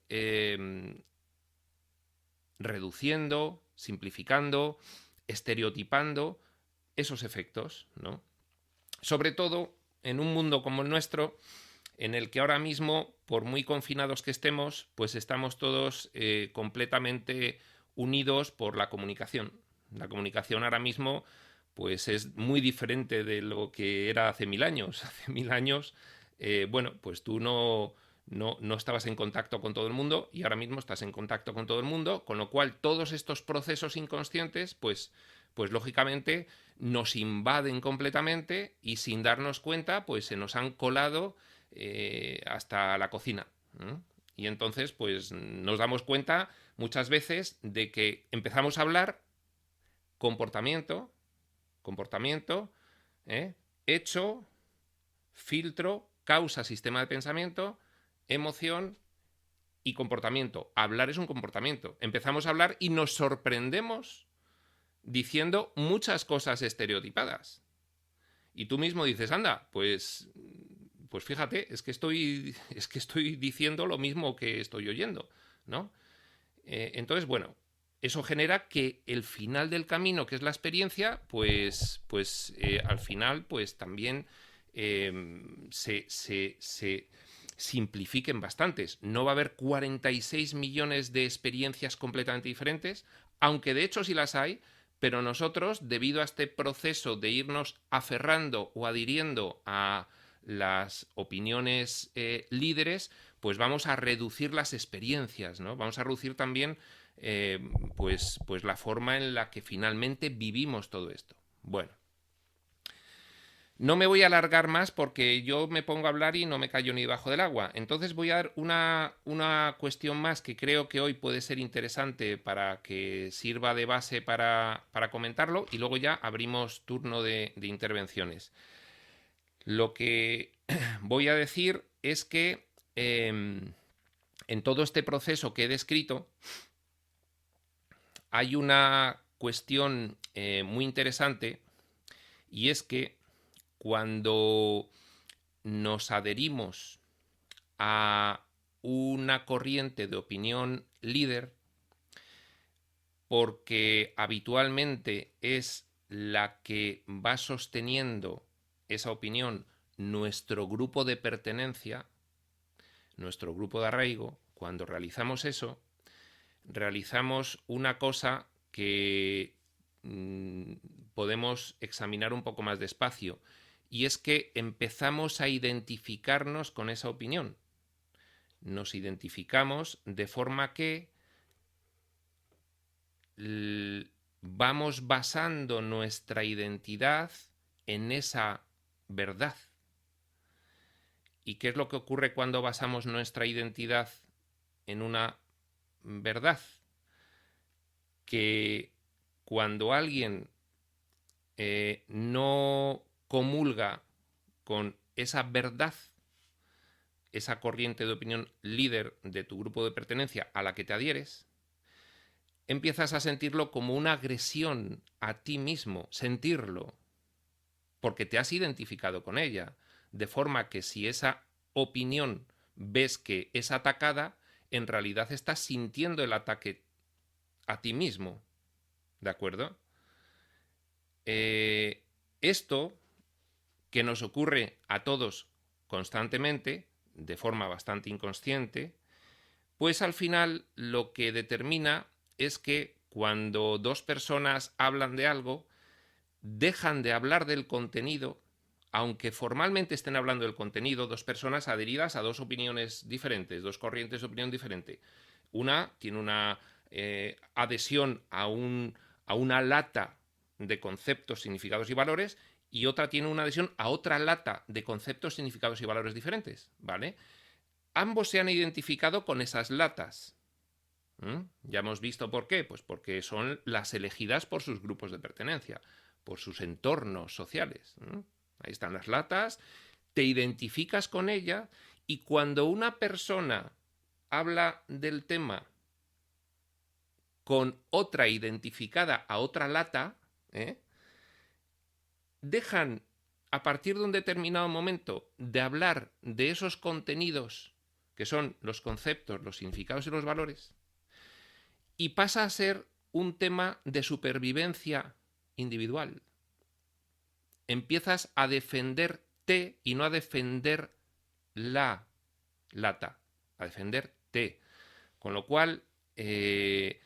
reduciendo, simplificando, estereotipando esos efectos, ¿no? Sobre todo en un mundo como el nuestro, en el que ahora mismo, por muy confinados que estemos, pues estamos todos completamente unidos por la comunicación. La comunicación ahora mismo pues es muy diferente de lo que era hace 1000 años. Hace 1000 años, bueno, pues tú no estabas en contacto con todo el mundo y ahora mismo estás en contacto con todo el mundo, con lo cual todos estos procesos inconscientes, pues lógicamente nos invaden completamente y sin darnos cuenta, pues se nos han colado hasta la cocina. Y entonces, pues nos damos cuenta muchas veces de que empezamos a hablar comportamiento, hecho, filtro, causa, sistema de pensamiento, emoción y comportamiento. Hablar es un comportamiento. Empezamos a hablar y nos sorprendemos diciendo muchas cosas estereotipadas. Y tú mismo dices, anda, pues fíjate, es que estoy diciendo lo mismo que estoy oyendo, ¿no? Entonces, bueno, eso genera que el final del camino, que es la experiencia, pues al final, pues también se simplifiquen bastantes. No va a haber 46 millones de experiencias completamente diferentes, aunque de hecho sí las hay, pero nosotros, debido a este proceso de irnos aferrando o adhiriendo a las opiniones líderes, pues vamos a reducir las experiencias, ¿no? Vamos a reducir también pues la forma en la que finalmente vivimos todo esto. Bueno, no me voy a alargar más porque yo me pongo a hablar y no me callo ni debajo del agua. Entonces voy a dar una cuestión más que creo que hoy puede ser interesante para que sirva de base para comentarlo y luego ya abrimos turno de intervenciones. Lo que voy a decir es que en todo este proceso que he descrito hay una cuestión muy interesante y es que cuando nos adherimos a una corriente de opinión líder, porque habitualmente es la que va sosteniendo esa opinión nuestro grupo de pertenencia, nuestro grupo de arraigo, cuando realizamos eso, realizamos una cosa que podemos examinar un poco más despacio, y es que empezamos a identificarnos con esa opinión. Nos identificamos de forma que vamos basando nuestra identidad en esa verdad. ¿Y qué es lo que ocurre cuando basamos nuestra identidad en una verdad? Que cuando alguien no comulga con esa verdad, esa corriente de opinión líder de tu grupo de pertenencia a la que te adhieres, empiezas a sentirlo como una agresión a ti mismo, sentirlo, porque te has identificado con ella, de forma que si esa opinión ves que es atacada, en realidad estás sintiendo el ataque a ti mismo, ¿de acuerdo? Esto que nos ocurre a todos constantemente, de forma bastante inconsciente, pues al final lo que determina es que cuando dos personas hablan de algo, dejan de hablar del contenido, aunque formalmente estén hablando del contenido, dos personas adheridas a dos opiniones diferentes, dos corrientes de opinión diferente. Una tiene una adhesión a una lata de conceptos, significados y valores, y otra tiene una adhesión a otra lata de conceptos, significados y valores diferentes, ¿vale? Ambos se han identificado con esas latas. Ya hemos visto por qué, pues porque son las elegidas por sus grupos de pertenencia, por sus entornos sociales. Ahí están las latas, te identificas con ella y cuando una persona habla del tema con otra identificada a otra lata, dejan a partir de un determinado momento de hablar de esos contenidos que son los conceptos, los significados y los valores, y pasa a ser un tema de supervivencia individual. Empiezas a defender defenderte y no a defender la lata, a defenderte. Con lo cual, llega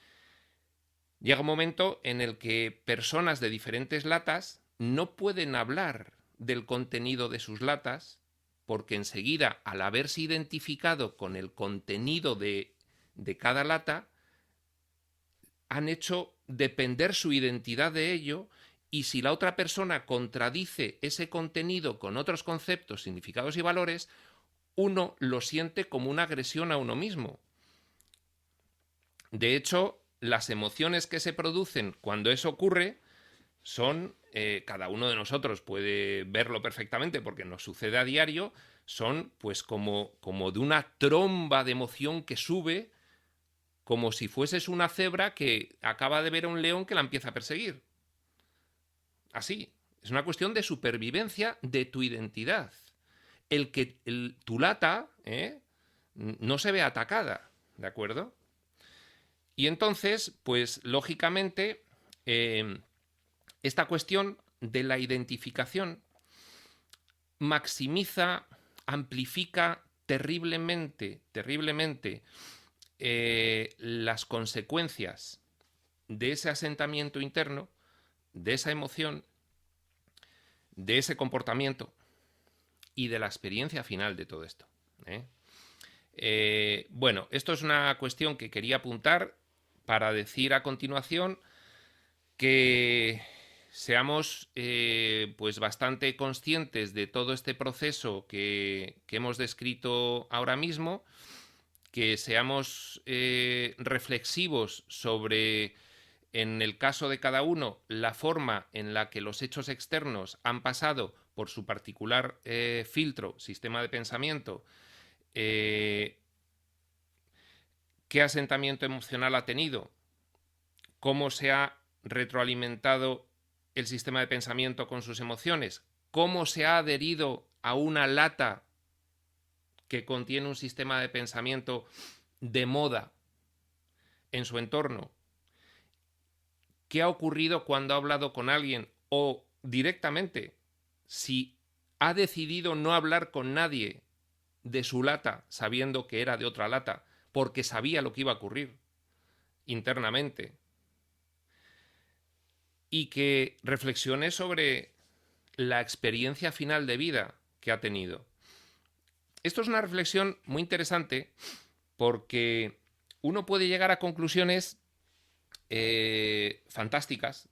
un momento en el que personas de diferentes latas no pueden hablar del contenido de sus latas, porque enseguida, al haberse identificado con el contenido de cada lata, han hecho depender su identidad de ello, y si la otra persona contradice ese contenido con otros conceptos, significados y valores, uno lo siente como una agresión a uno mismo. De hecho, las emociones que se producen cuando eso ocurre son, cada uno de nosotros puede verlo perfectamente porque nos sucede a diario, son pues como de una tromba de emoción que sube, como si fueses una cebra que acaba de ver a un león que la empieza a perseguir. Así, es una cuestión de supervivencia de tu identidad. Tu lata no se ve atacada, ¿de acuerdo? Y entonces, pues lógicamente, esta cuestión de la identificación maximiza, amplifica terriblemente las consecuencias de ese asentamiento interno, de esa emoción, de ese comportamiento y de la experiencia final de todo esto. Bueno, esto es una cuestión que quería apuntar para decir a continuación que seamos pues bastante conscientes de todo este proceso que hemos descrito ahora mismo, que seamos reflexivos sobre, en el caso de cada uno, la forma en la que los hechos externos han pasado por su particular filtro, sistema de pensamiento, qué asentamiento emocional ha tenido, cómo se ha retroalimentado el sistema de pensamiento con sus emociones, cómo se ha adherido a una lata que contiene un sistema de pensamiento de moda en su entorno, qué ha ocurrido cuando ha hablado con alguien o directamente si ha decidido no hablar con nadie de su lata sabiendo que era de otra lata porque sabía lo que iba a ocurrir internamente, y que reflexione sobre la experiencia final de vida que ha tenido. Esto es una reflexión muy interesante porque uno puede llegar a conclusiones fantásticas.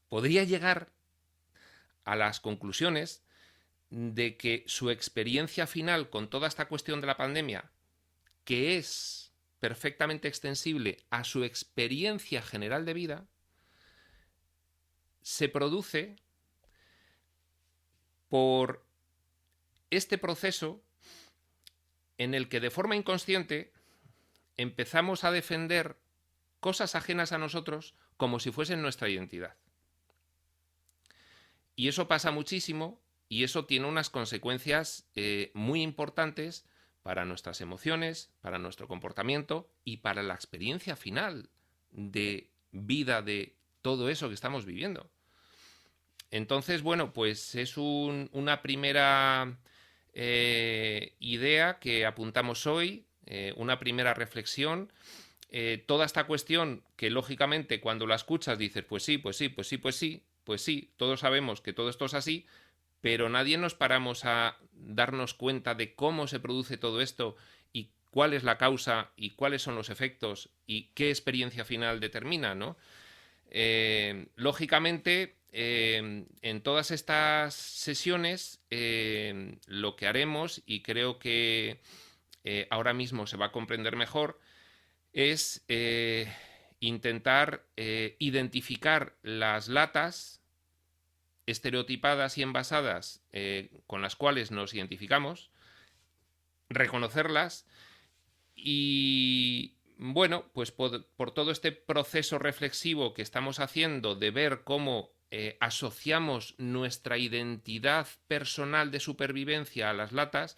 Podría llegar a las conclusiones de que su experiencia final con toda esta cuestión de la pandemia, que es perfectamente extensible a su experiencia general de vida, se produce por este proceso en el que de forma inconsciente empezamos a defender cosas ajenas a nosotros como si fuesen nuestra identidad. Y eso pasa muchísimo, y eso tiene unas consecuencias muy importantes para nuestras emociones, para nuestro comportamiento y para la experiencia final de vida de todo eso que estamos viviendo. Entonces, bueno, pues es una primera idea que apuntamos hoy, una primera reflexión. Toda esta cuestión que lógicamente cuando la escuchas dices, pues sí, todos sabemos que todo esto es así, pero nadie nos paramos a darnos cuenta de cómo se produce todo esto y cuál es la causa y cuáles son los efectos y qué experiencia final determina, ¿no? Lógicamente, en todas estas sesiones lo que haremos, y creo que ahora mismo se va a comprender mejor, es intentar identificar las latas estereotipadas y envasadas con las cuales nos identificamos, reconocerlas y, bueno, pues por todo este proceso reflexivo que estamos haciendo de ver cómo asociamos nuestra identidad personal de supervivencia a las latas,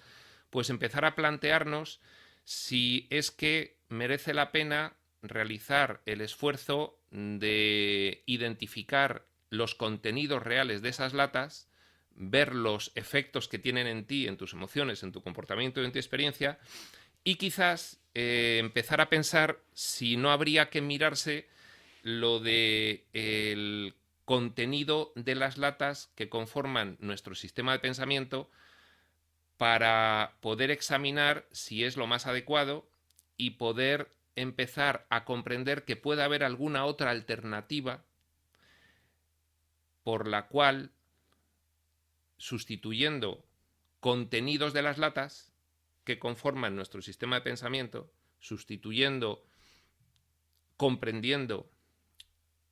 pues empezar a plantearnos si es que merece la pena realizar el esfuerzo de identificar los contenidos reales de esas latas, ver los efectos que tienen en ti, en tus emociones, en tu comportamiento y en tu experiencia, y quizás empezar a pensar si no habría que mirarse lo de el contenido de las latas que conforman nuestro sistema de pensamiento para poder examinar si es lo más adecuado y poder empezar a comprender que puede haber alguna otra alternativa por la cual, sustituyendo contenidos de las latas que conforman nuestro sistema de pensamiento, sustituyendo, comprendiendo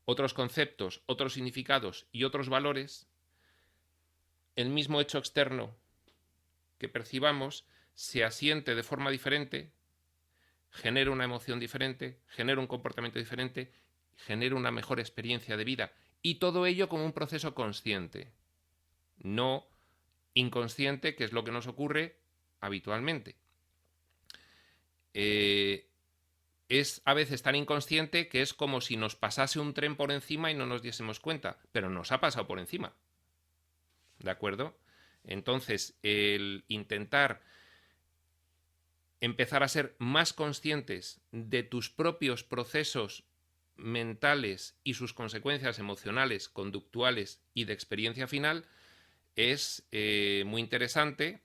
otros conceptos, otros significados y otros valores, el mismo hecho externo que percibamos se asiente de forma diferente, genera una emoción diferente, genera un comportamiento diferente, genera una mejor experiencia de vida. Y todo ello como un proceso consciente, no inconsciente, que es lo que nos ocurre habitualmente. Es a veces tan inconsciente que es como si nos pasase un tren por encima y no nos diésemos cuenta, pero nos ha pasado por encima. ¿De acuerdo? Entonces, el intentar empezar a ser más conscientes de tus propios procesos mentales y sus consecuencias emocionales, conductuales y de experiencia final es muy interesante,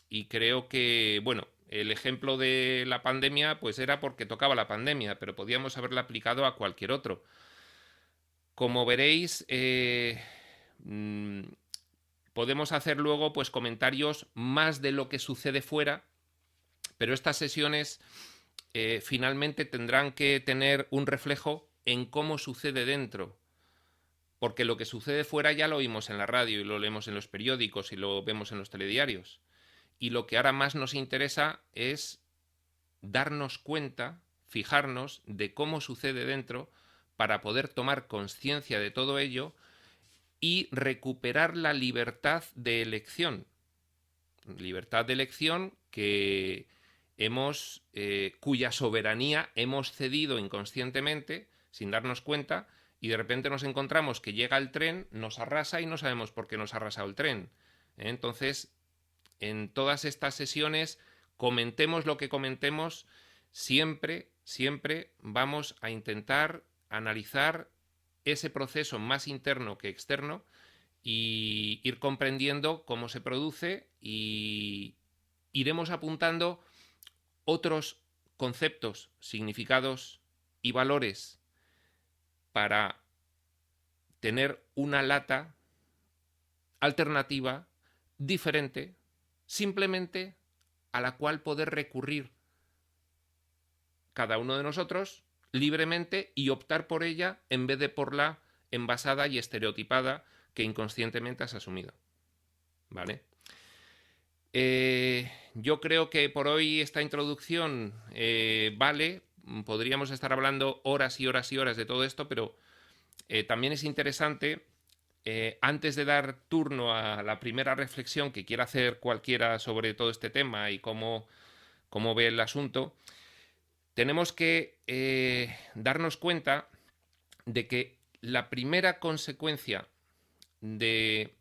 y creo que, bueno, el ejemplo de la pandemia pues era porque tocaba la pandemia, pero podíamos haberla aplicado a cualquier otro. Como veréis, podemos hacer luego pues comentarios más de lo que sucede fuera, pero estas sesiones finalmente tendrán que tener un reflejo en cómo sucede dentro, porque lo que sucede fuera ya lo oímos en la radio y lo leemos en los periódicos y lo vemos en los telediarios, y lo que ahora más nos interesa es darnos cuenta, fijarnos de cómo sucede dentro para poder tomar conciencia de todo ello y recuperar la libertad de elección. Libertad de elección que cuya soberanía hemos cedido inconscientemente, sin darnos cuenta, y de repente nos encontramos que llega el tren, nos arrasa y no sabemos por qué nos ha arrasado el tren. Entonces, en todas estas sesiones, comentemos lo que comentemos, siempre vamos a intentar analizar ese proceso más interno que externo y ir comprendiendo cómo se produce, y iremos apuntando otros conceptos, significados y valores para tener una lata alternativa, diferente, simplemente a la cual poder recurrir cada uno de nosotros libremente y optar por ella en vez de por la envasada y estereotipada que inconscientemente has asumido. ¿Vale? Yo creo que por hoy esta introducción vale. Podríamos estar hablando horas y horas y horas de todo esto, pero también es interesante, antes de dar turno a la primera reflexión que quiera hacer cualquiera sobre todo este tema y cómo ve el asunto, tenemos que darnos cuenta de que la primera consecuencia de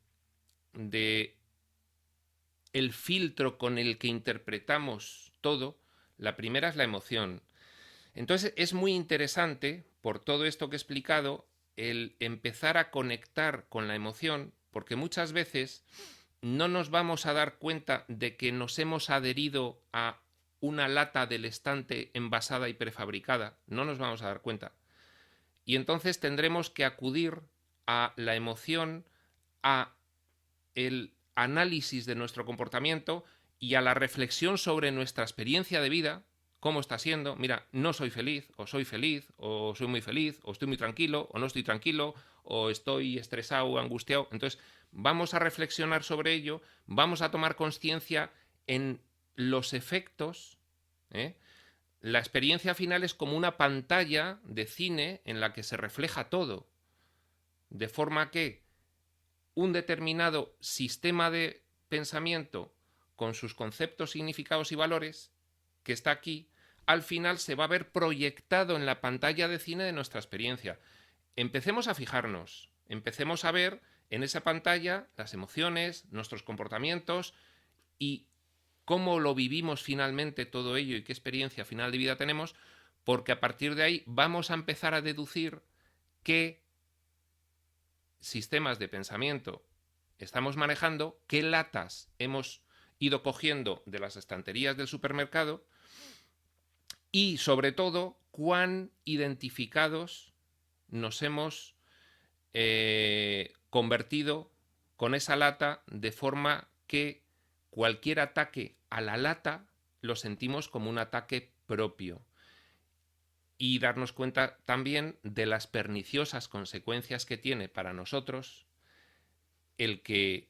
el filtro con el que interpretamos todo, la primera es la emoción. Entonces es muy interesante, por todo esto que he explicado, el empezar a conectar con la emoción, porque muchas veces no nos vamos a dar cuenta de que nos hemos adherido a una lata del estante envasada y prefabricada, no nos vamos a dar cuenta. Y entonces tendremos que acudir a la emoción, a el análisis de nuestro comportamiento y a la reflexión sobre nuestra experiencia de vida, cómo está siendo. Mira, no soy feliz, o soy muy feliz, o estoy muy tranquilo, o no estoy tranquilo, o estoy estresado o angustiado. Entonces, vamos a reflexionar sobre ello, vamos a tomar conciencia en los efectos. La experiencia final es como una pantalla de cine en la que se refleja todo, de forma que un determinado sistema de pensamiento con sus conceptos, significados y valores que está aquí, al final se va a ver proyectado en la pantalla de cine de nuestra experiencia. Empecemos a fijarnos, empecemos a ver en esa pantalla las emociones, nuestros comportamientos y cómo lo vivimos finalmente todo ello y qué experiencia final de vida tenemos, porque a partir de ahí vamos a empezar a deducir qué sistemas de pensamiento estamos manejando, qué latas hemos ido cogiendo de las estanterías del supermercado y, sobre todo, cuán identificados nos hemos convertido con esa lata, de forma que cualquier ataque a la lata lo sentimos como un ataque propio. Y darnos cuenta también de las perniciosas consecuencias que tiene para nosotros el que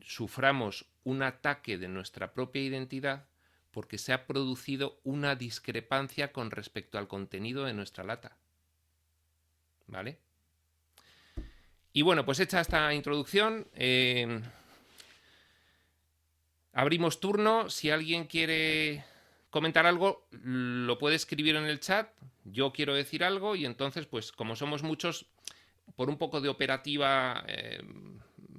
suframos un ataque de nuestra propia identidad porque se ha producido una discrepancia con respecto al contenido de nuestra lata. ¿Vale? Y bueno, pues hecha esta introducción, abrimos turno. Si alguien quiere comentar algo, lo puede escribir en el chat. Yo quiero decir algo y entonces, pues como somos muchos, por un poco de operativa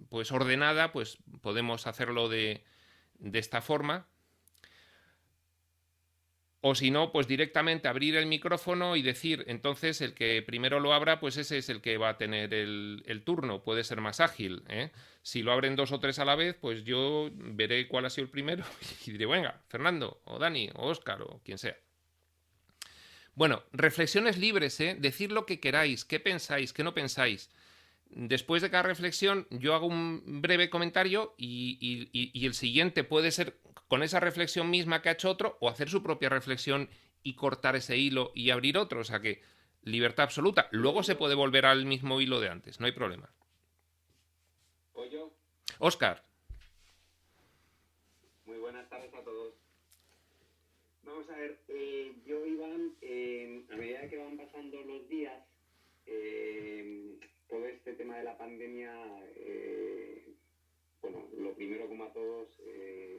pues ordenada, pues podemos hacerlo de esta forma. O si no, pues directamente abrir el micrófono y decir, entonces el que primero lo abra, pues ese es el que va a tener el turno, puede ser más ágil, ¿eh? Si lo abren 2 o 3 a la vez, pues yo veré cuál ha sido el primero y diré, venga, Fernando, o Dani, o Óscar, o quien sea. Bueno, reflexiones libres, ¿eh? Decir lo que queráis, qué pensáis, qué no pensáis. Después de cada reflexión yo hago un breve comentario y el siguiente puede ser con esa reflexión misma que ha hecho otro, o hacer su propia reflexión y cortar ese hilo y abrir otro. O sea que libertad absoluta. Luego se puede volver al mismo hilo de antes, no hay problema. ¿O yo? Óscar. Muy buenas tardes a todos. Vamos a ver, yo, Iván, a medida que van pasando los días, todo este tema de la pandemia, bueno, lo primero, como a todos,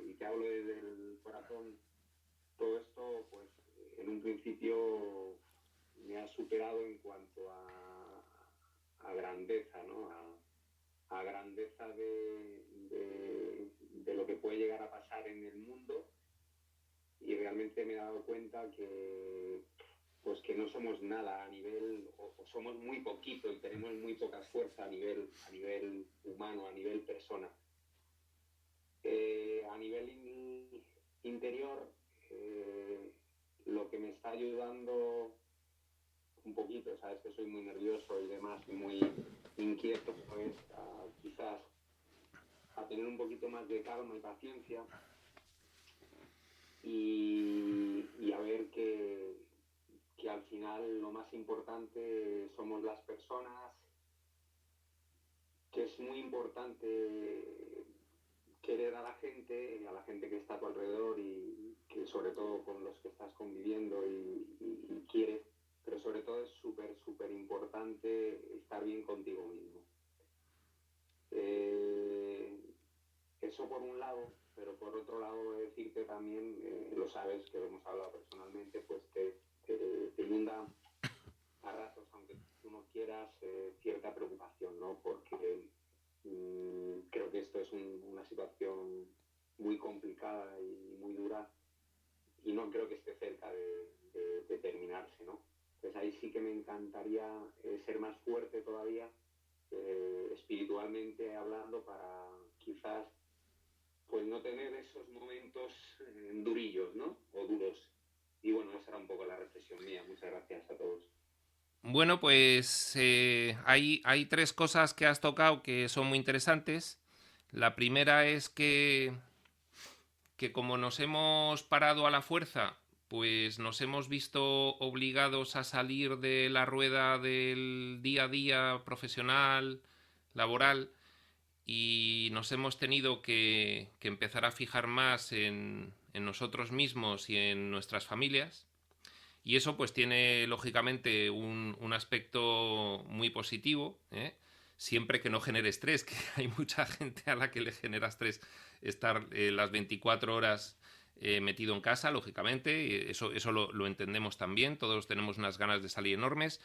y que hablo desde el corazón, todo esto, pues, en un principio me ha superado en cuanto a grandeza, ¿no? A grandeza de lo que puede llegar a pasar en el mundo, y realmente me he dado cuenta que pues que no somos nada a nivel, o somos muy poquito y tenemos muy poca fuerza a nivel humano, a nivel persona. A nivel interior, lo que me está ayudando un poquito, sabes que soy muy nervioso y demás, y muy inquieto, pues quizás a tener un poquito más de calma y paciencia, y a ver que al final lo más importante somos las personas, que es muy importante querer a la gente que está a tu alrededor, y que sobre todo con los que estás conviviendo y quieres, pero sobre todo es súper, súper importante estar bien contigo mismo. Eso por un lado, pero por otro lado decirte también, lo sabes, que lo hemos hablado personalmente, pues que te inunda a ratos, aunque tú no quieras, cierta preocupación, ¿no? Porque creo que esto es una situación muy complicada y muy dura, y no creo que esté cerca de terminarse, ¿no? Pues ahí sí que me encantaría ser más fuerte todavía, espiritualmente hablando, para quizás pues no tener esos momentos durillos, ¿no? O duros. Y bueno, esa era un poco la reflexión mía. Muchas gracias a todos. Bueno, pues hay 3 cosas que has tocado que son muy interesantes. La primera es que como nos hemos parado a la fuerza, pues nos hemos visto obligados a salir de la rueda del día a día profesional, laboral, y nos hemos tenido que empezar a fijar más en nosotros mismos y en nuestras familias. Y eso pues tiene lógicamente un aspecto muy positivo, ¿eh? Siempre que no genere estrés, que hay mucha gente a la que le genera estrés estar las 24 horas metido en casa, lógicamente. Eso lo entendemos también, todos tenemos unas ganas de salir enormes,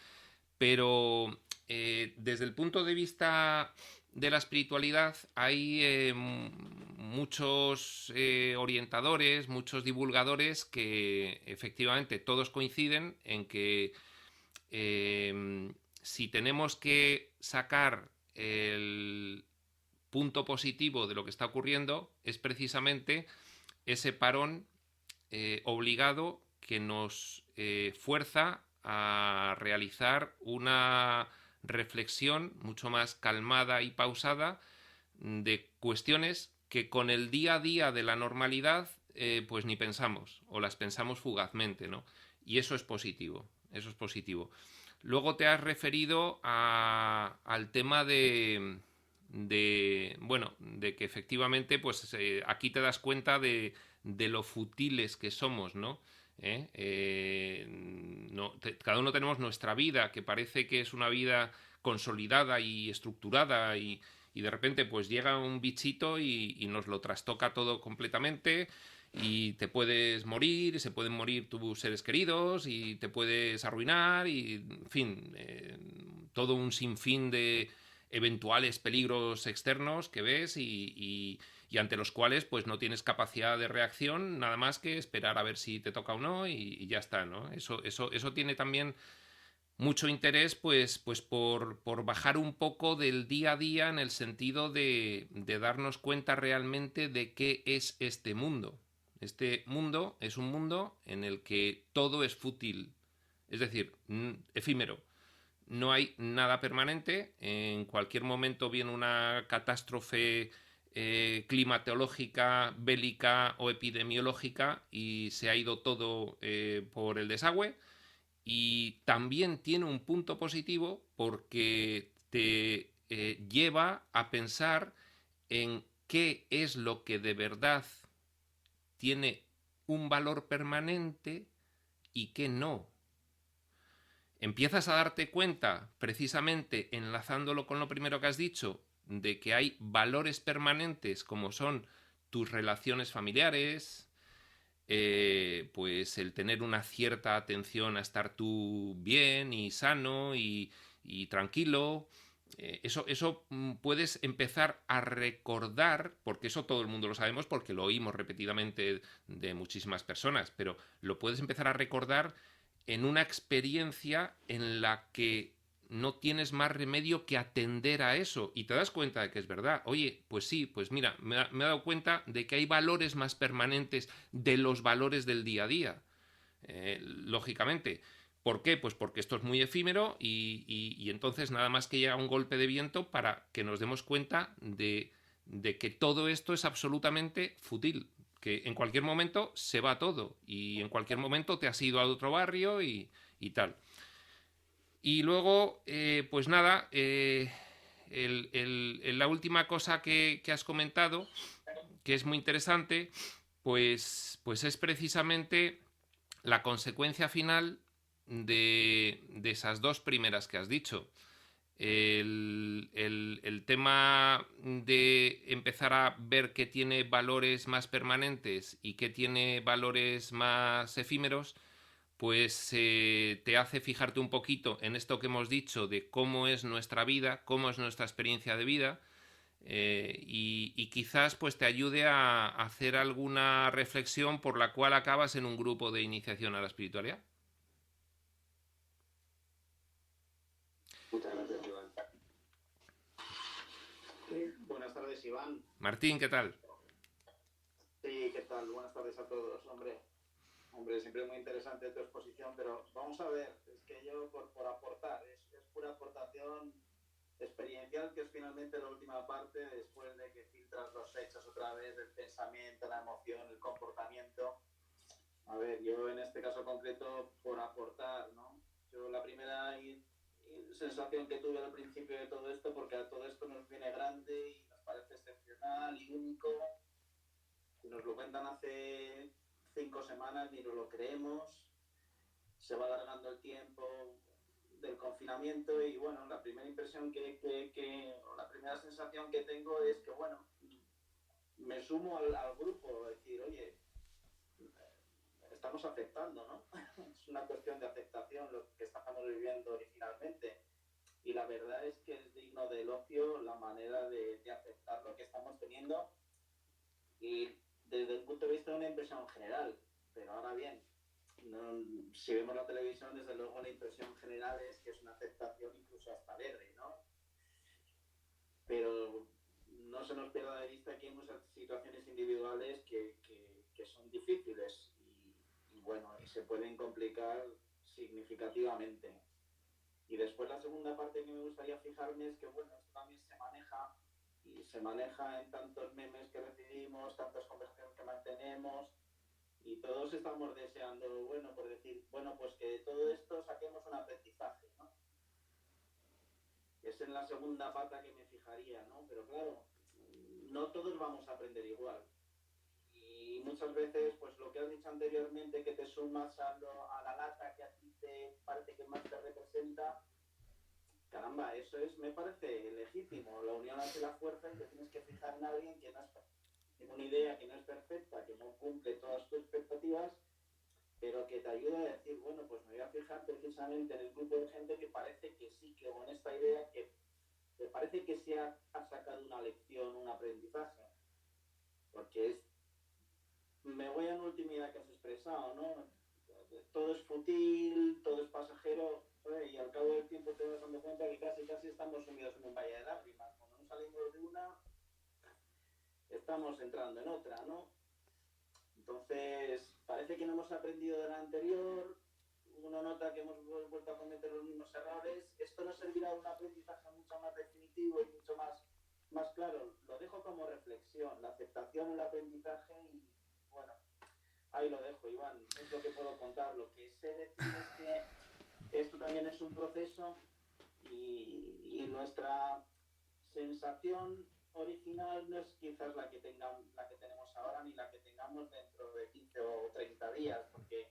pero desde el punto de vista de la espiritualidad hay muchos orientadores, muchos divulgadores que efectivamente todos coinciden en que si tenemos que sacar el punto positivo de lo que está ocurriendo es precisamente ese parón obligado que nos fuerza a realizar una reflexión mucho más calmada y pausada de cuestiones que con el día a día de la normalidad pues ni pensamos o las pensamos fugazmente, ¿no? Y eso es positivo, eso es positivo. Luego te has referido al tema bueno, de que efectivamente pues aquí te das cuenta de lo futiles que somos, ¿no? Cada uno tenemos nuestra vida, que parece que es una vida consolidada y estructurada y de repente pues llega un bichito y nos lo trastoca todo completamente y te puedes morir, se pueden morir tus seres queridos y te puedes arruinar y en fin, todo un sinfín de eventuales peligros externos que ves y ante los cuales pues no tienes capacidad de reacción nada más que esperar a ver si te toca o no y ya está, ¿no? Eso tiene también mucho interés pues por bajar un poco del día a día en el sentido de darnos cuenta realmente de qué es este mundo. Este mundo es un mundo en el que todo es fútil, es decir, efímero. No hay nada permanente, en cualquier momento viene una catástrofe climatológica, bélica o epidemiológica y se ha ido todo por el desagüe. Y también tiene un punto positivo porque te lleva a pensar en qué es lo que de verdad tiene un valor permanente y qué no. Empiezas a darte cuenta, precisamente enlazándolo con lo primero que has dicho, de que hay valores permanentes como son tus relaciones familiares, pues el tener una cierta atención a estar tú bien y sano y tranquilo. Eso puedes empezar a recordar, porque eso todo el mundo lo sabemos porque lo oímos repetidamente de muchísimas personas, pero lo puedes empezar a recordar en una experiencia en la que no tienes más remedio que atender a eso y te das cuenta de que es verdad. Oye, pues sí, pues mira, me he dado cuenta de que hay valores más permanentes de los valores del día a día. Lógicamente. ¿Por qué? Pues porque esto es muy efímero y entonces nada más que llega un golpe de viento para que nos demos cuenta de que todo esto es absolutamente fútil, que en cualquier momento se va todo y en cualquier momento te has ido a otro barrio y tal. Y luego, pues nada, la última cosa que has comentado, que es muy interesante, pues es precisamente la consecuencia final de esas dos primeras que has dicho. El tema de empezar a ver qué tiene valores más permanentes y qué tiene valores más efímeros, pues te hace fijarte un poquito en esto que hemos dicho de cómo es nuestra vida, cómo es nuestra experiencia de vida, y quizás pues te ayude a hacer alguna reflexión por la cual acabas en un grupo de iniciación a la espiritualidad. Muchas gracias, Iván. Buenas tardes, Iván. Martín, ¿qué tal? Sí, ¿qué tal? Buenas tardes a todos, hombre. Hombre, siempre es muy interesante tu exposición, pero vamos a ver, es que yo por aportar, es pura aportación experiencial, que es finalmente la última parte, después de que filtras los hechos otra vez, el pensamiento, la emoción, el comportamiento. A ver, yo en este caso concreto, por aportar, ¿no? Yo la primera sensación que tuve al principio de todo esto, porque a todo esto nos viene grande y nos parece excepcional y único, y nos lo cuentan hace 5 semanas, ni nos lo creemos, se va alargando el tiempo del confinamiento y bueno, la primera impresión la primera sensación que tengo es que bueno, me sumo al grupo, decir, oye, estamos aceptando, ¿no? Es una cuestión de aceptación lo que estamos viviendo originalmente. y la verdad es que es digno del ocio la manera de aceptar lo que estamos teniendo y desde el punto de vista de una impresión general. Pero ahora bien, no, si vemos la televisión, desde luego la impresión general es que es una aceptación incluso hasta alegre, ¿no? Pero no se nos pierda de vista que hay muchas situaciones individuales que son difíciles y bueno, y se pueden complicar significativamente. Y después la segunda parte que me gustaría fijarme es que, bueno, esto también se maneja y se maneja en tantos memes que recibimos, tantas conversaciones que mantenemos y todos estamos deseando, bueno, por decir, bueno, pues que de todo esto saquemos un aprendizaje, ¿no? Es en la segunda pata que me fijaría, ¿no? Pero claro, no todos vamos a aprender igual. Y muchas veces, pues lo que has dicho anteriormente, que te sumas a la lata que a ti te parece que más te representa, caramba, eso es, me parece legítimo. La unión hace la fuerza y te tienes que fijar en alguien que no es, en una idea que no es perfecta, que no cumple todas tus expectativas, pero que te ayuda a decir, bueno, pues me voy a fijar precisamente en el grupo de gente que parece que sí, que con esta idea que me parece que se ha sacado una lección, un aprendizaje, porque es, me voy a una ultimidad que has expresado, ¿no? Todo es fútil, todo es pasajero, y al cabo del tiempo te vas dando cuenta que casi estamos sumidos en un valle de lágrimas. Cuando no salimos de una, estamos entrando en otra, ¿no? Entonces, parece que no hemos aprendido de la anterior, uno nota que hemos vuelto a cometer los mismos errores. Esto nos servirá de un aprendizaje mucho más definitivo y mucho más claro. Lo dejo como reflexión, la aceptación, el aprendizaje y, bueno, ahí lo dejo, Iván. Es lo que puedo contar. Lo que sé decir es que esto también es un proceso y nuestra sensación original no es quizás la que tenemos ahora ni la que tengamos dentro de 15 o 30 días, porque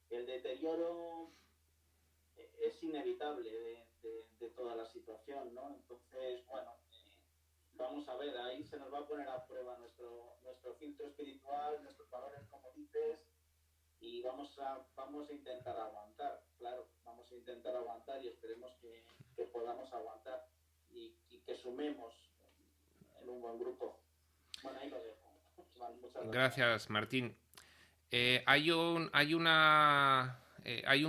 el deterioro es inevitable de toda la situación, ¿no? Entonces, bueno, vamos a ver, ahí se nos va a poner a prueba nuestro filtro espiritual, nuestros valores, como dices, y vamos a intentar aguantar, claro, vamos a intentar aguantar y esperemos que podamos aguantar y que sumemos en un buen grupo. Bueno, ahí lo dejo. Muchas gracias. Gracias, Martín. Hay un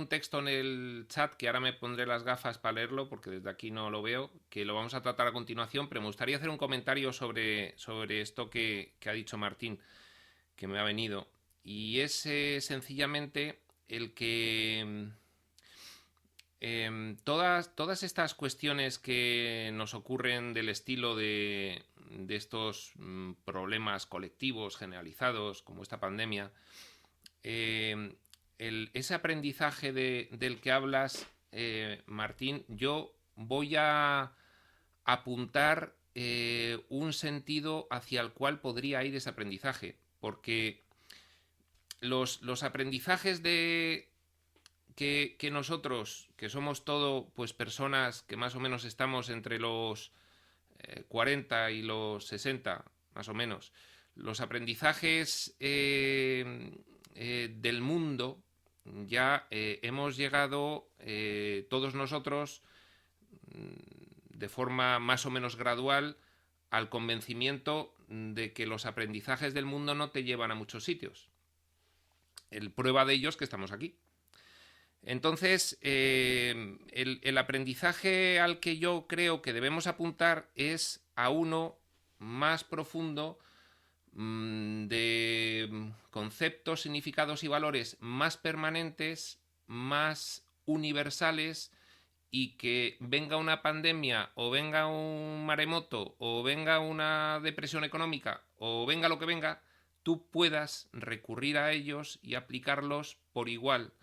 texto en el chat que ahora me pondré las gafas para leerlo porque desde aquí no lo veo, que lo vamos a tratar a continuación, pero me gustaría hacer un comentario sobre esto que ha dicho Martín, que me ha venido. Y es sencillamente el que todas estas cuestiones que nos ocurren del estilo de estos problemas colectivos generalizados como esta pandemia, ese aprendizaje del que hablas, Martín, yo voy a apuntar un sentido hacia el cual podría ir ese aprendizaje, porque los aprendizajes que nosotros, que somos todo pues personas que más o menos estamos entre los 40 y los 60, más o menos, los aprendizajes del mundo, ya hemos llegado todos nosotros de forma más o menos gradual al convencimiento de que los aprendizajes del mundo no te llevan a muchos sitios. El prueba de ello es que estamos aquí. Entonces, el aprendizaje al que yo creo que debemos apuntar es a uno más profundo, de conceptos, significados y valores más permanentes, más universales, y que venga una pandemia o venga un maremoto o venga una depresión económica o venga lo que venga, tú puedas recurrir a ellos y aplicarlos por igual,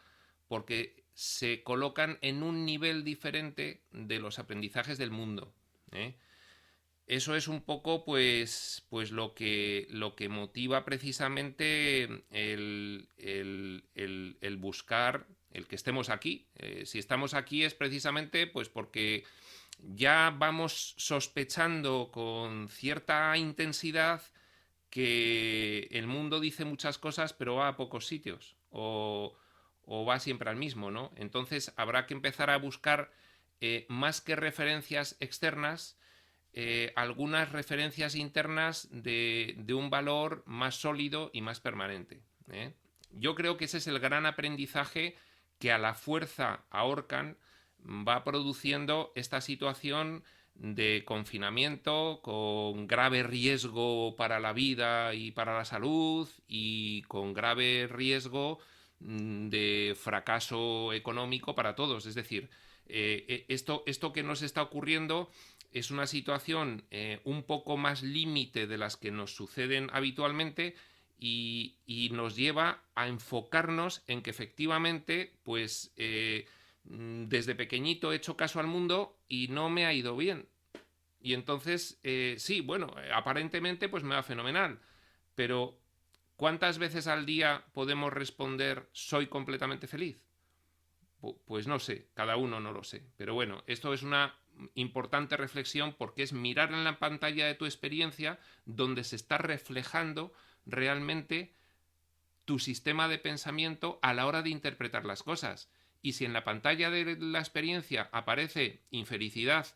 porque se colocan en un nivel diferente de los aprendizajes del mundo, ¿eh? Eso es un poco pues lo que motiva precisamente el buscar el que estemos aquí. Si estamos aquí es precisamente pues porque ya vamos sospechando con cierta intensidad que el mundo dice muchas cosas pero va a pocos sitios o va siempre al mismo, ¿no? Entonces habrá que empezar a buscar más que referencias externas, algunas referencias internas de un valor más sólido y más permanente. Yo creo que ese es el gran aprendizaje que a la fuerza ahorcan va produciendo esta situación de confinamiento con grave riesgo para la vida y para la salud y con grave riesgo de fracaso económico para todos. Es decir, esto que nos está ocurriendo es una situación un poco más límite de las que nos suceden habitualmente y nos lleva a enfocarnos en que efectivamente, pues desde pequeñito he hecho caso al mundo y no me ha ido bien. Y entonces, sí, bueno, aparentemente pues me va fenomenal, pero ¿cuántas veces al día podemos responder soy completamente feliz? Pues no sé, cada uno no lo sé. Pero bueno, esto es una importante reflexión porque es mirar en la pantalla de tu experiencia donde se está reflejando realmente tu sistema de pensamiento a la hora de interpretar las cosas. Y si en la pantalla de la experiencia aparece infelicidad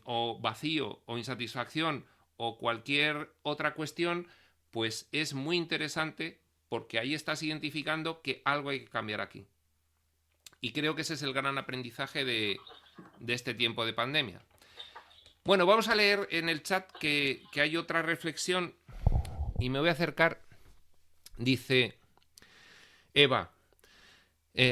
o vacío o insatisfacción o cualquier otra cuestión, pues es muy interesante porque ahí estás identificando que algo hay que cambiar aquí. Y creo que ese es el gran aprendizaje de este tiempo de pandemia. Bueno, vamos a leer en el chat que hay otra reflexión y me voy a acercar. Dice Eva,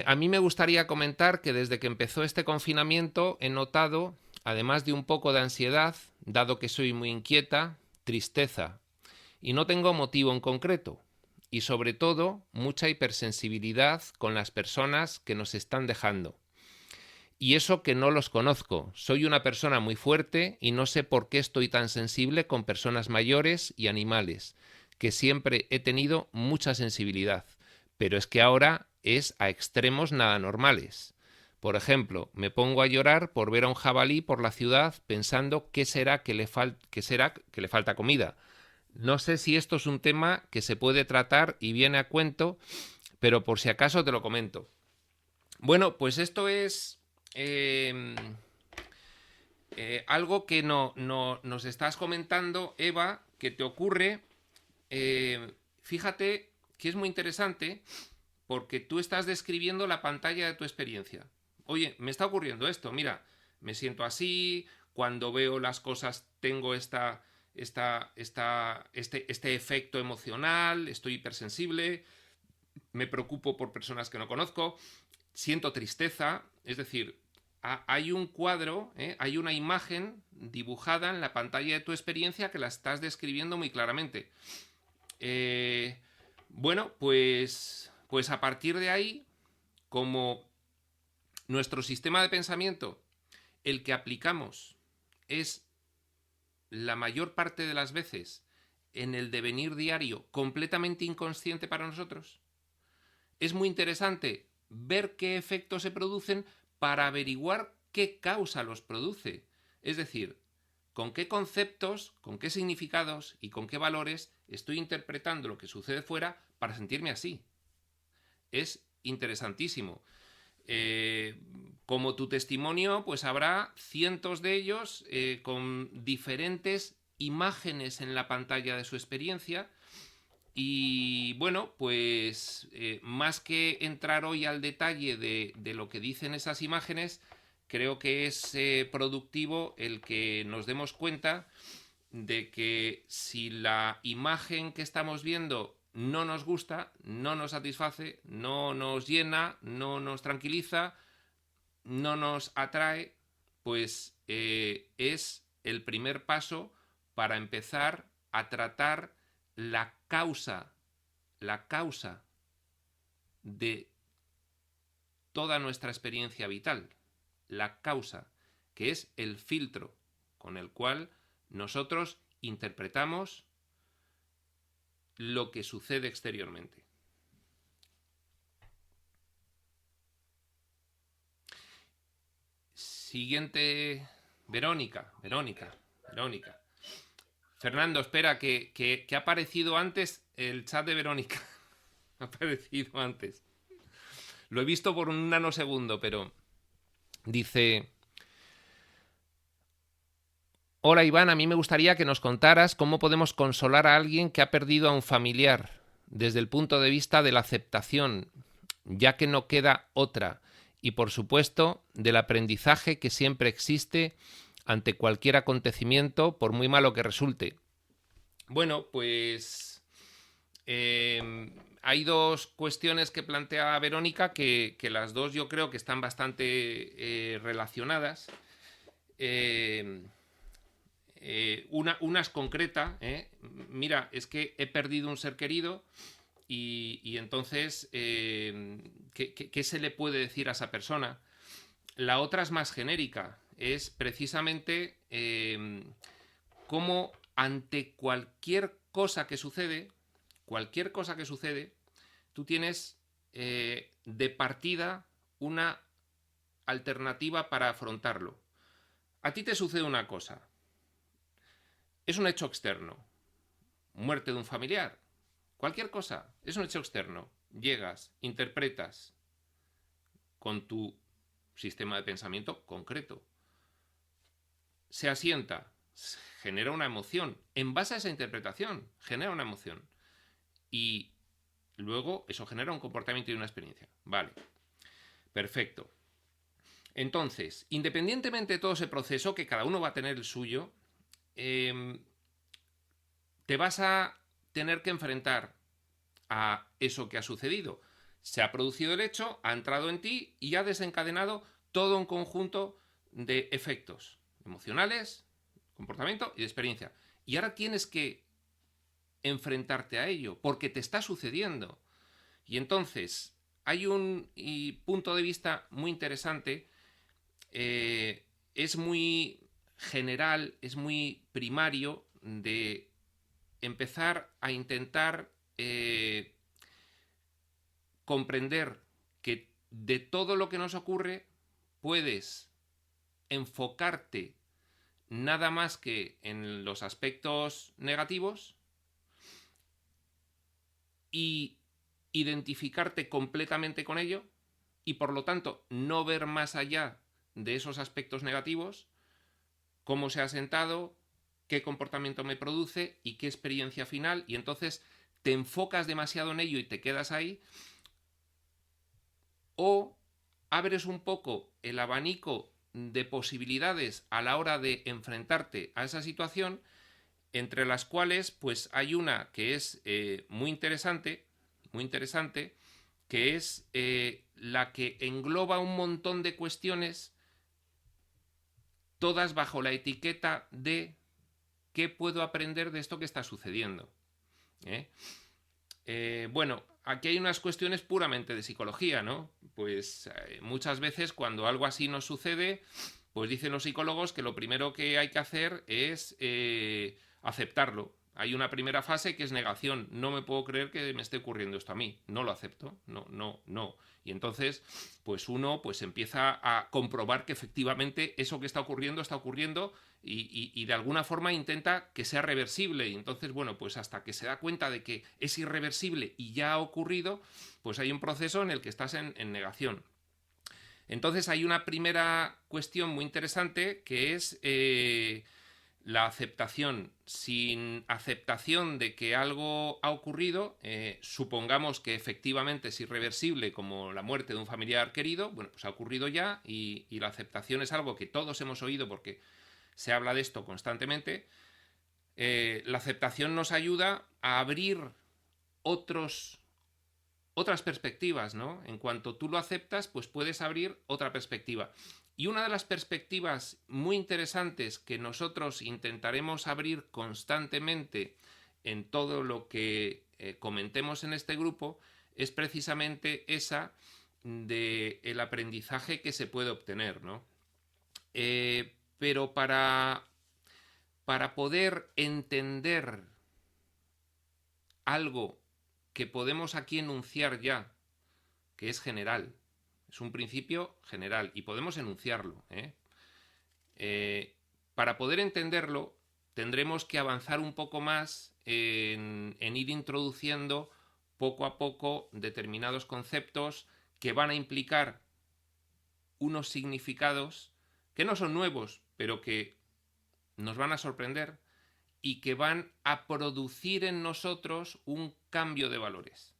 a mí me gustaría comentar que desde que empezó este confinamiento he notado, además de un poco de ansiedad, dado que soy muy inquieta, tristeza, y no tengo motivo en concreto, y sobre todo mucha hipersensibilidad con las personas que nos están dejando. Y eso que no los conozco, soy una persona muy fuerte y no sé por qué estoy tan sensible con personas mayores y animales, que siempre he tenido mucha sensibilidad, pero es que ahora es a extremos nada normales. Por ejemplo, me pongo a llorar por ver a un jabalí por la ciudad pensando qué será que le falta comida. No sé si esto es un tema que se puede tratar y viene a cuento, pero por si acaso te lo comento. Bueno, pues esto es algo que nos estás comentando, Eva, que te ocurre. Fíjate que es muy interesante porque tú estás describiendo la pantalla de tu experiencia. Oye, me está ocurriendo esto, mira, me siento así, cuando veo las cosas tengo este efecto emocional, estoy hipersensible, me preocupo por personas que no conozco, siento tristeza, es decir, hay un cuadro, hay una imagen dibujada en la pantalla de tu experiencia que la estás describiendo muy claramente. Bueno, pues a partir de ahí, como nuestro sistema de pensamiento, el que aplicamos es la mayor parte de las veces en el devenir diario completamente inconsciente para nosotros, es muy interesante ver qué efectos se producen para averiguar qué causa los produce. Es decir, con qué conceptos, con qué significados y con qué valores estoy interpretando lo que sucede fuera para sentirme así. Es interesantísimo. Como tu testimonio, pues habrá cientos de ellos con diferentes imágenes en la pantalla de su experiencia. Y bueno, pues más que entrar hoy al detalle de lo que dicen esas imágenes, creo que es productivo el que nos demos cuenta de que si la imagen que estamos viendo no nos gusta, no nos satisface, no nos llena, no nos tranquiliza, no nos atrae, pues es el primer paso para empezar a tratar la causa de toda nuestra experiencia vital, la causa, que es el filtro con el cual nosotros interpretamos lo que sucede exteriormente. Siguiente, Verónica. Fernando, espera, que ha aparecido antes el chat de Verónica. Ha aparecido antes. Lo he visto por un nanosegundo, pero Dice: hola Iván, a mí me gustaría que nos contaras cómo podemos consolar a alguien que ha perdido a un familiar desde el punto de vista de la aceptación, ya que no queda otra, y por supuesto del aprendizaje que siempre existe ante cualquier acontecimiento, por muy malo que resulte. Bueno, pues hay dos cuestiones que plantea Verónica que las dos yo creo que están bastante relacionadas. Una es concreta, mira, es que he perdido un ser querido y entonces, ¿qué se le puede decir a esa persona? La otra es más genérica, es precisamente cómo ante cualquier cosa que sucede, tú tienes de partida una alternativa para afrontarlo. A ti te sucede una cosa. Es un hecho externo. Muerte de un familiar. Cualquier cosa. Es un hecho externo. Llegas, interpretas con tu sistema de pensamiento concreto. Se asienta. Genera una emoción. En base a esa interpretación, genera una emoción. Y luego eso genera un comportamiento y una experiencia. Vale. Perfecto. Entonces, independientemente de todo ese proceso, que cada uno va a tener el suyo, te vas a tener que enfrentar a eso que ha sucedido. Se ha producido el hecho, ha entrado en ti y ha desencadenado todo un conjunto de efectos emocionales, comportamiento y de experiencia. Y ahora tienes que enfrentarte a ello, porque te está sucediendo. Y entonces hay un punto de vista muy interesante, es muy general, es muy primario, de empezar a intentar comprender que de todo lo que nos ocurre puedes enfocarte nada más que en los aspectos negativos y identificarte completamente con ello y por lo tanto no ver más allá de esos aspectos negativos, cómo se ha sentado, qué comportamiento me produce y qué experiencia final, y entonces te enfocas demasiado en ello y te quedas ahí, o abres un poco el abanico de posibilidades a la hora de enfrentarte a esa situación, entre las cuales pues hay una que es muy interesante, que es la que engloba un montón de cuestiones, todas bajo la etiqueta de ¿qué puedo aprender de esto que está sucediendo? Bueno, aquí hay unas cuestiones puramente de psicología, ¿no? Pues muchas veces cuando algo así nos sucede, pues dicen los psicólogos que lo primero que hay que hacer es aceptarlo. Hay una primera fase que es negación. No me puedo creer que me esté ocurriendo esto a mí. No lo acepto. No. Y entonces, pues uno pues empieza a comprobar que efectivamente eso que está ocurriendo y de alguna forma intenta que sea reversible. Y entonces, bueno, pues hasta que se da cuenta de que es irreversible y ya ha ocurrido, pues hay un proceso en el que estás en negación. Entonces hay una primera cuestión muy interesante que es la aceptación. Sin aceptación de que algo ha ocurrido, supongamos que efectivamente es irreversible, como la muerte de un familiar querido, bueno, pues ha ocurrido ya y la aceptación es algo que todos hemos oído porque se habla de esto constantemente. La aceptación nos ayuda a abrir otras perspectivas, ¿no? En cuanto tú lo aceptas, pues puedes abrir otra perspectiva. Y una de las perspectivas muy interesantes que nosotros intentaremos abrir constantemente en todo lo que comentemos en este grupo es precisamente esa del aprendizaje que se puede obtener, ¿no? Pero para poder entender algo que podemos aquí enunciar ya, que es general, es un principio general y podemos enunciarlo, para poder entenderlo tendremos que avanzar un poco más en ir introduciendo poco a poco determinados conceptos que van a implicar unos significados que no son nuevos, pero que nos van a sorprender y que van a producir en nosotros un cambio de valores.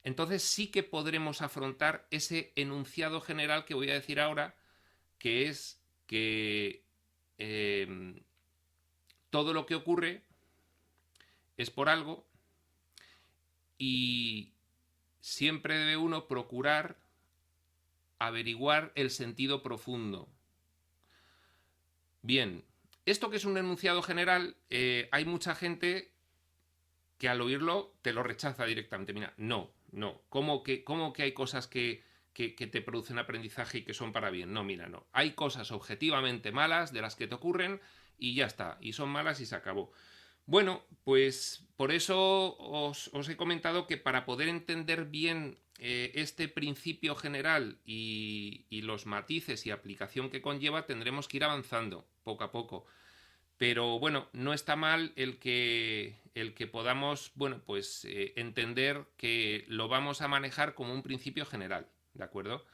Entonces sí que podremos afrontar ese enunciado general que voy a decir ahora, que es que todo lo que ocurre es por algo y siempre debe uno procurar averiguar el sentido profundo. Bien, esto que es un enunciado general, hay mucha gente que al oírlo te lo rechaza directamente. Mira, no. ¿Cómo que hay cosas que te producen aprendizaje y que son para bien? No, mira, no. Hay cosas objetivamente malas de las que te ocurren y ya está. Y son malas y se acabó. Bueno, pues por eso os he comentado que para poder entender bien este principio general y los matices y aplicación que conlleva, tendremos que ir avanzando poco a poco. Pero bueno, no está mal el que podamos, bueno, pues entender que lo vamos a manejar como un principio general, ¿de acuerdo?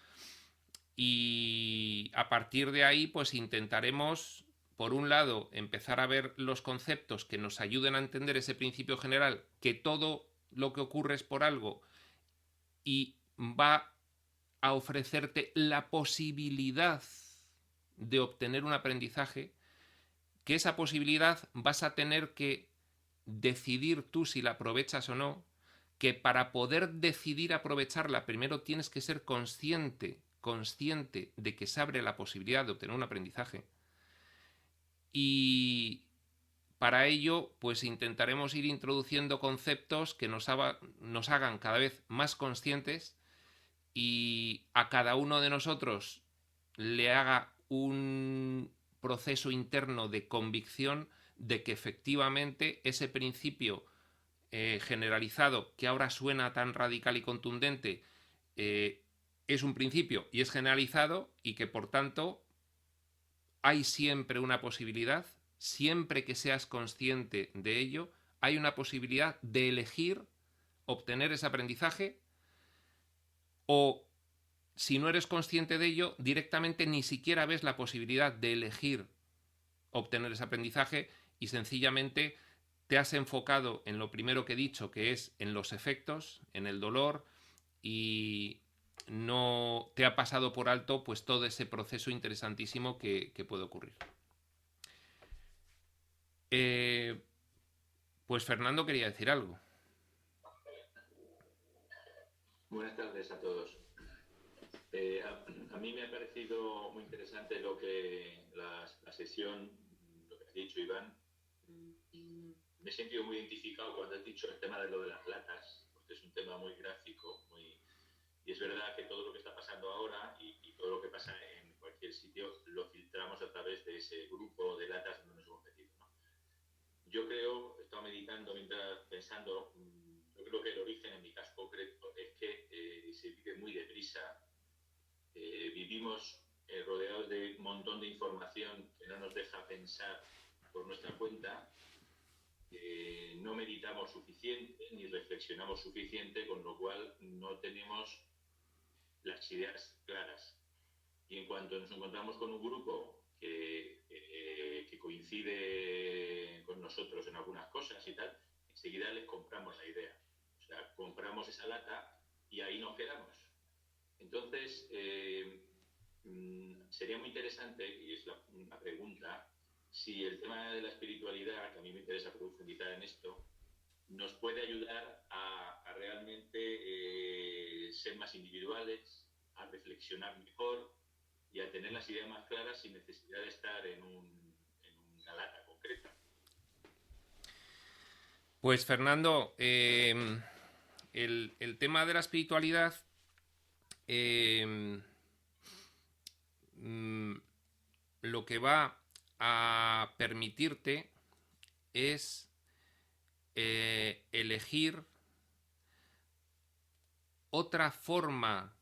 Y a partir de ahí, pues intentaremos, por un lado, empezar a ver los conceptos que nos ayuden a entender ese principio general, que todo lo que ocurre es por algo y va a ofrecerte la posibilidad de obtener un aprendizaje, que esa posibilidad vas a tener que decidir tú si la aprovechas o no, que para poder decidir aprovecharla primero tienes que ser consciente de que se abre la posibilidad de obtener un aprendizaje. Y para ello, pues intentaremos ir introduciendo conceptos que nos hagan cada vez más conscientes y a cada uno de nosotros le haga un proceso interno de convicción de que efectivamente ese principio generalizado, que ahora suena tan radical y contundente, es un principio y es generalizado y que por tanto hay siempre una posibilidad, siempre que seas consciente de ello, hay una posibilidad de elegir obtener ese aprendizaje, o si no eres consciente de ello, directamente ni siquiera ves la posibilidad de elegir obtener ese aprendizaje y sencillamente te has enfocado en lo primero que he dicho, que es en los efectos, en el dolor, y no te ha pasado por alto pues todo ese proceso interesantísimo que puede ocurrir. Pues Fernando quería decir algo. Buenas tardes a todos. A mí me ha parecido muy interesante lo que la sesión, lo que has dicho, Iván. Me he sentido muy identificado cuando has dicho el tema de lo de las latas, porque es un tema muy gráfico, y es verdad que todo lo que está pasando ahora y todo lo que pasa en cualquier sitio lo filtramos a través de ese grupo de latas donde nos hemos metido, ¿no? Yo creo, he estado meditando mientras pensando, yo creo que el origen en mi caso concreto es que se vive muy deprisa. Vivimos rodeados de un montón de información que no nos deja pensar por nuestra cuenta. No meditamos suficiente ni reflexionamos suficiente, con lo cual no tenemos las ideas claras. Y en cuanto nos encontramos con un grupo que coincide con nosotros en algunas cosas y tal, enseguida les compramos la idea. O sea, compramos esa lata y ahí nos quedamos. Entonces, sería muy interesante, y es una pregunta, si el tema de la espiritualidad, que a mí me interesa profundizar en esto, nos puede ayudar a realmente ser más individuales, a reflexionar mejor y a tener las ideas más claras sin necesidad de estar en una lata concreta. Pues Fernando, el tema de la espiritualidad lo que va a permitirte es elegir otra forma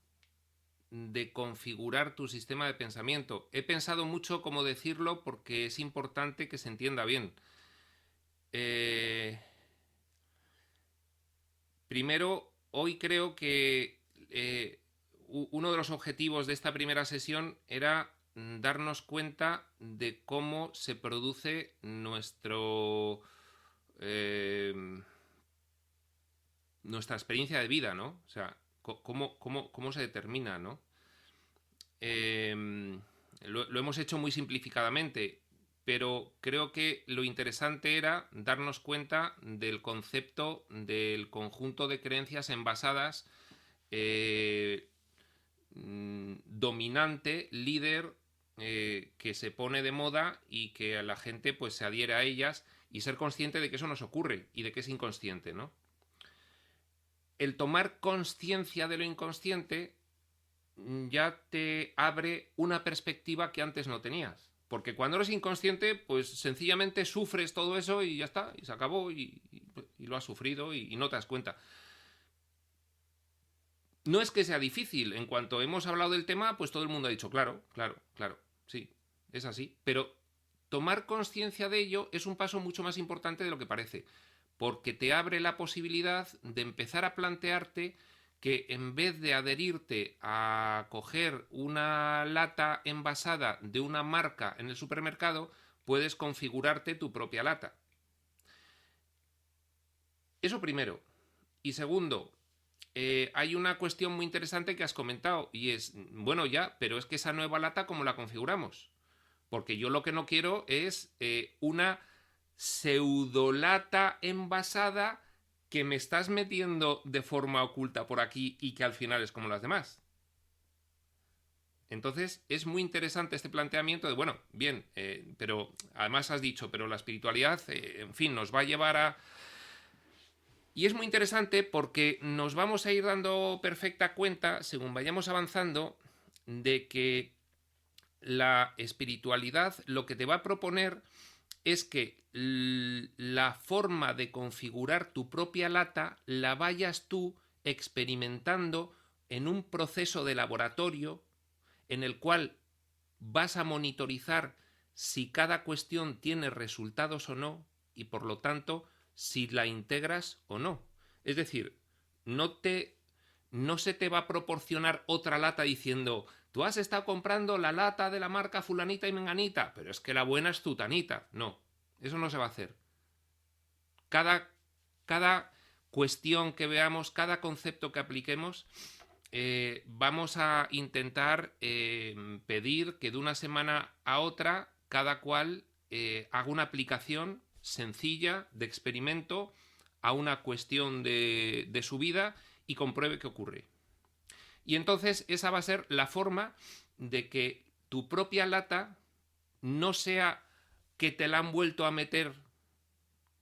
de configurar tu sistema de pensamiento. He pensado mucho cómo decirlo porque es importante que se entienda bien. Primero, hoy creo que uno de los objetivos de esta primera sesión era darnos cuenta de cómo se produce nuestra experiencia de vida, ¿no? O sea, cómo se determina, ¿no? Lo hemos hecho muy simplificadamente, pero creo que lo interesante era darnos cuenta del concepto del conjunto de creencias envasadas dominante, líder, que se pone de moda y que a la gente pues se adhiere a ellas, y ser consciente de que eso nos ocurre y de que es inconsciente, ¿no? El tomar conciencia de lo inconsciente ya te abre una perspectiva que antes no tenías. Porque cuando eres inconsciente, pues sencillamente sufres todo eso y ya está, y se acabó, y lo has sufrido y no te das cuenta. No es que sea difícil, en cuanto hemos hablado del tema, pues todo el mundo ha dicho, claro, sí, es así. Pero tomar conciencia de ello es un paso mucho más importante de lo que parece, porque te abre la posibilidad de empezar a plantearte que en vez de adherirte a coger una lata envasada de una marca en el supermercado, puedes configurarte tu propia lata. Eso primero. Y segundo, hay una cuestión muy interesante que has comentado, y es, bueno, ya, pero es que esa nueva lata, ¿cómo la configuramos? Porque yo lo que no quiero es una pseudolata envasada que me estás metiendo de forma oculta por aquí y que al final es como las demás. Entonces es muy interesante este planteamiento de, bueno, bien, pero además has dicho, pero la espiritualidad, en fin, nos va a llevar a... Y es muy interesante porque nos vamos a ir dando perfecta cuenta, según vayamos avanzando, de que la espiritualidad lo que te va a proponer es que la forma de configurar tu propia lata la vayas tú experimentando en un proceso de laboratorio en el cual vas a monitorizar si cada cuestión tiene resultados o no, y por lo tanto si la integras o no. Es decir, no se te va a proporcionar otra lata diciendo, tú has estado comprando la lata de la marca fulanita y menganita, pero es que la buena es tutanita. No, eso no se va a hacer. Cada cuestión que veamos, cada concepto que apliquemos, vamos a intentar pedir que de una semana a otra cada cual haga una aplicación sencilla de experimento a una cuestión de su vida y compruebe qué ocurre. Y entonces esa va a ser la forma de que tu propia lata no sea que te la han vuelto a meter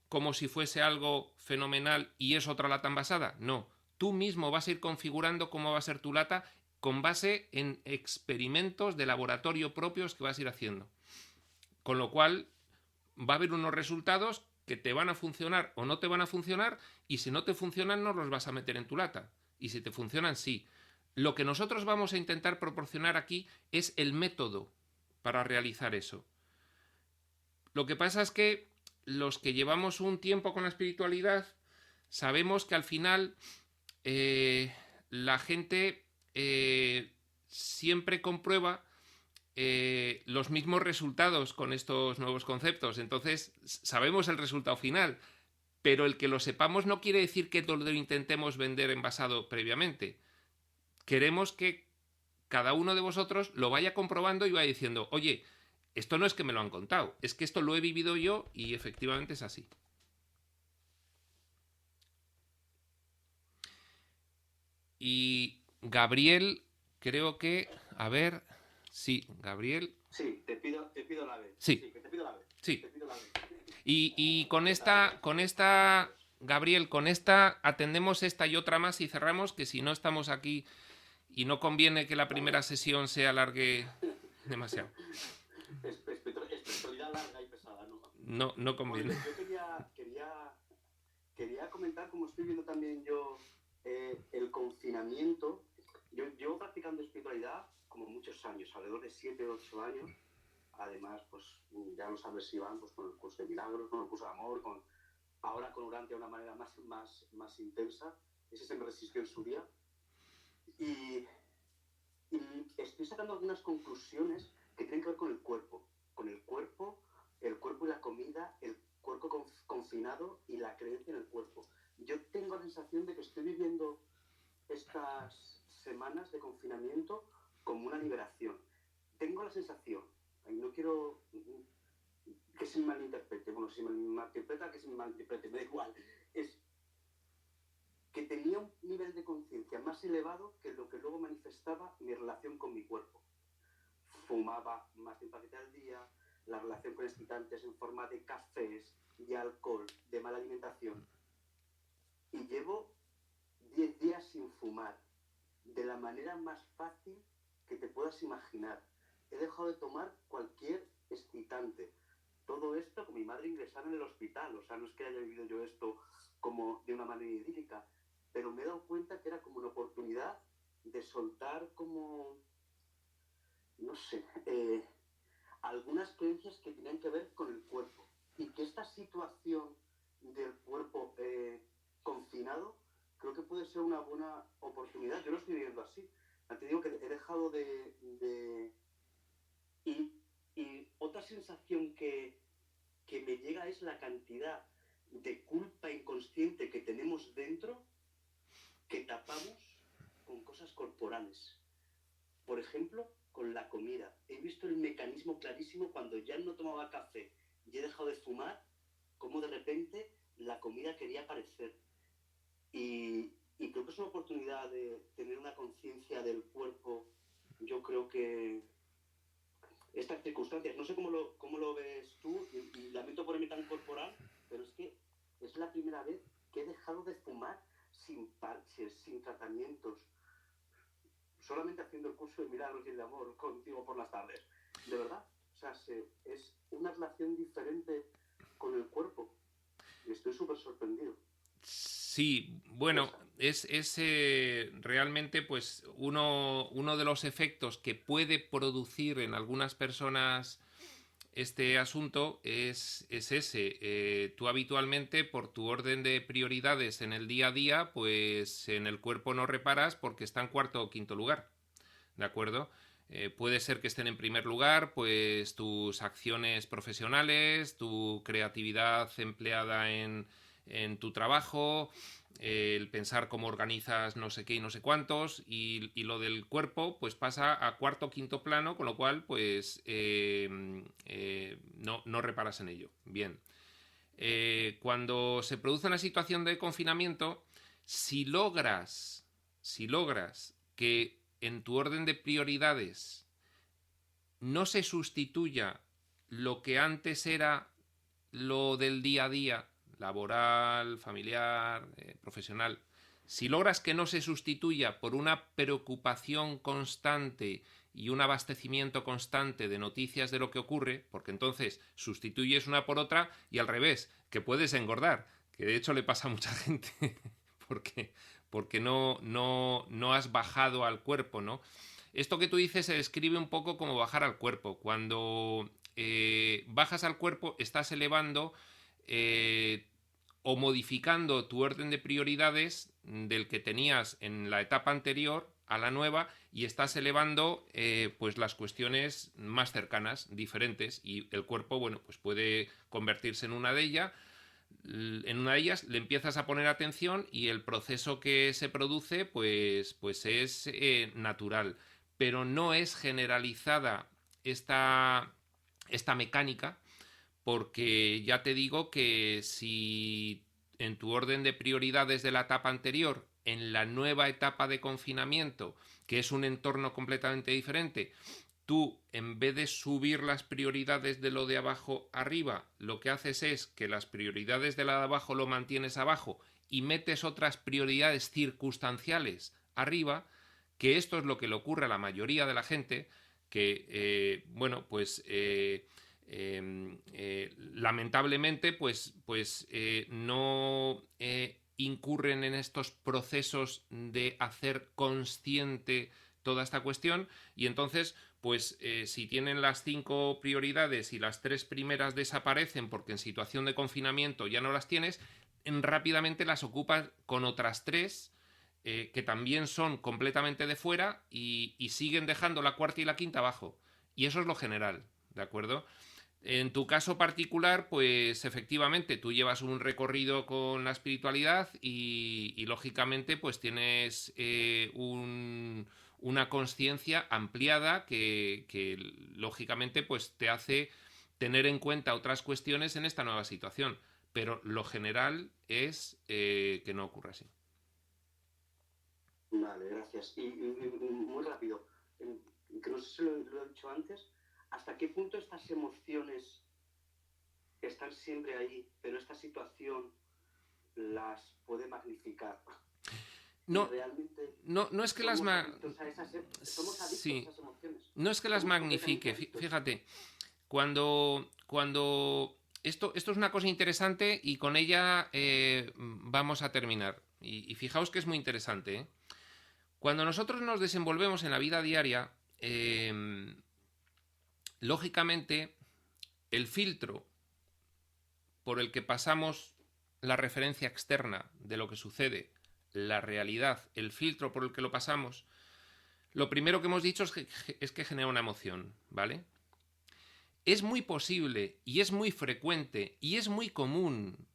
como si fuese algo fenomenal y es otra lata envasada. No, tú mismo vas a ir configurando cómo va a ser tu lata con base en experimentos de laboratorio propios que vas a ir haciendo. Con lo cual va a haber unos resultados que te van a funcionar o no te van a funcionar, y si no te funcionan no los vas a meter en tu lata, y si te funcionan sí. Lo que nosotros vamos a intentar proporcionar aquí es el método para realizar eso. Lo que pasa es que los que llevamos un tiempo con la espiritualidad sabemos que al final la gente siempre comprueba los mismos resultados con estos nuevos conceptos. Entonces sabemos el resultado final, pero el que lo sepamos no quiere decir que lo intentemos vender envasado previamente. Queremos que cada uno de vosotros lo vaya comprobando y vaya diciendo, oye, esto no es que me lo han contado, es que esto lo he vivido yo y efectivamente es así. Y Gabriel, creo que... A ver... Sí, Gabriel... Sí, te pido la vez. Sí. Que te pido la vez. Sí. Te pido la vez. Y con esta, Gabriel, con esta atendemos esta y otra más y cerramos, que si no estamos aquí y no conviene que la primera sesión se alargue demasiado. Espiritualidad larga y pesada, ¿no? No conviene. Bueno, yo quería comentar, como estoy viendo también yo, el confinamiento. Yo llevo practicando espiritualidad como muchos años, alrededor de 7 o 8 años. Además, pues ya lo sabes, Iván, pues con el curso de milagros, con el curso de amor, ahora con Urantia de una manera más intensa. Ese se me resistió en su día. Y Y estoy sacando algunas conclusiones que tienen que ver con el cuerpo y la comida, el cuerpo confinado y la creencia en el cuerpo. Yo tengo la sensación de que estoy viviendo estas semanas de confinamiento como una liberación. Tengo la sensación, y no quiero que se malinterprete, bueno, si me malinterpreta, que se me malinterprete, me da igual, es que tenía un nivel de conciencia más elevado que lo que luego manifestaba mi relación con mi cuerpo. Fumaba más de un paquete al día, la relación con excitantes en forma de cafés, de alcohol, de mala alimentación. Y llevo 10 días sin fumar, de la manera más fácil que te puedas imaginar. He dejado de tomar cualquier excitante. Todo esto con mi madre ingresada en el hospital. O sea, no es que haya vivido yo esto como de una manera idílica, pero me he dado cuenta que era como una oportunidad de soltar como, no sé, algunas creencias que tenían que ver con el cuerpo. Y que esta situación del cuerpo confinado creo que puede ser una buena oportunidad. Yo lo estoy viviendo así. Te digo que he dejado de... Y otra sensación que me llega es la cantidad de culpa inconsciente que tenemos dentro que tapamos con cosas corporales. Por ejemplo, con la comida. He visto el mecanismo clarísimo cuando ya no tomaba café y he dejado de fumar, cómo de repente la comida quería aparecer. Y creo que es una oportunidad de tener una conciencia del cuerpo. Yo creo que estas circunstancias, no sé cómo lo ves tú, y lamento ponerme tan corporal, pero es que es la primera vez que he dejado de fumar sin parches, sin tratamientos, solamente haciendo el curso de Milagros y el de Amor contigo por las tardes. De verdad, o sea, es una relación diferente con el cuerpo y estoy súper sorprendido. Sí, bueno, es realmente pues uno de los efectos que puede producir en algunas personas este asunto es ese. Tú habitualmente, por tu orden de prioridades en el día a día, pues en el cuerpo no reparas porque está en cuarto o quinto lugar, ¿de acuerdo? Puede ser que estén en primer lugar pues tus acciones profesionales, tu creatividad empleada en tu trabajo, el pensar cómo organizas no sé qué y no sé cuántos, y lo del cuerpo pues pasa a cuarto o quinto plano, con lo cual pues no reparas en ello. Bien. Cuando se produce una situación de confinamiento, si logras que en tu orden de prioridades no se sustituya lo que antes era lo del día a día, laboral, familiar, profesional, si logras que no se sustituya por una preocupación constante y un abastecimiento constante de noticias de lo que ocurre, porque entonces sustituyes una por otra y al revés, que puedes engordar, que de hecho le pasa a mucha gente porque no has bajado al cuerpo, ¿no? Esto que tú dices se describe un poco como bajar al cuerpo. Cuando bajas al cuerpo estás elevando o modificando tu orden de prioridades del que tenías en la etapa anterior a la nueva y estás elevando pues las cuestiones más cercanas, diferentes, y el cuerpo, bueno, pues puede convertirse en una de ellas. En una de ellas le empiezas a poner atención y el proceso que se produce pues es natural, pero no es generalizada esta mecánica, porque ya te digo que si en tu orden de prioridades de la etapa anterior, en la nueva etapa de confinamiento, que es un entorno completamente diferente, tú, en vez de subir las prioridades de lo de abajo arriba, lo que haces es que las prioridades de la de abajo lo mantienes abajo y metes otras prioridades circunstanciales arriba, que esto es lo que le ocurre a la mayoría de la gente, que, bueno, pues lamentablemente pues no incurren en estos procesos de hacer consciente toda esta cuestión, y entonces pues si tienen las 5 prioridades y las 3 primeras desaparecen porque en situación de confinamiento ya no las tienes, rápidamente las ocupas con otras 3 que también son completamente de fuera y siguen dejando la cuarta y la quinta abajo. Y eso es lo general, ¿de acuerdo? En tu caso particular, pues efectivamente tú llevas un recorrido con la espiritualidad y lógicamente pues tienes una conciencia ampliada que lógicamente pues te hace tener en cuenta otras cuestiones en esta nueva situación. Pero lo general es que no ocurra así. Vale, gracias. Y muy rápido, que no sé si lo he dicho antes, ¿hasta qué punto estas emociones están siempre ahí, pero esta situación las puede magnificar? No, realmente no es que las somos adictos a sí, esas emociones. no es que las Somos magnifique. completamente adictos. Fíjate, cuando esto es una cosa interesante y con ella vamos a terminar. Y fijaos que es muy interesante, ¿eh? Cuando nosotros nos desenvolvemos en la vida diaria, lógicamente, el filtro por el que pasamos la referencia externa de lo que sucede, la realidad, el filtro por el que lo pasamos, lo primero que hemos dicho es que genera una emoción, ¿vale? Es muy posible y es muy frecuente y es muy común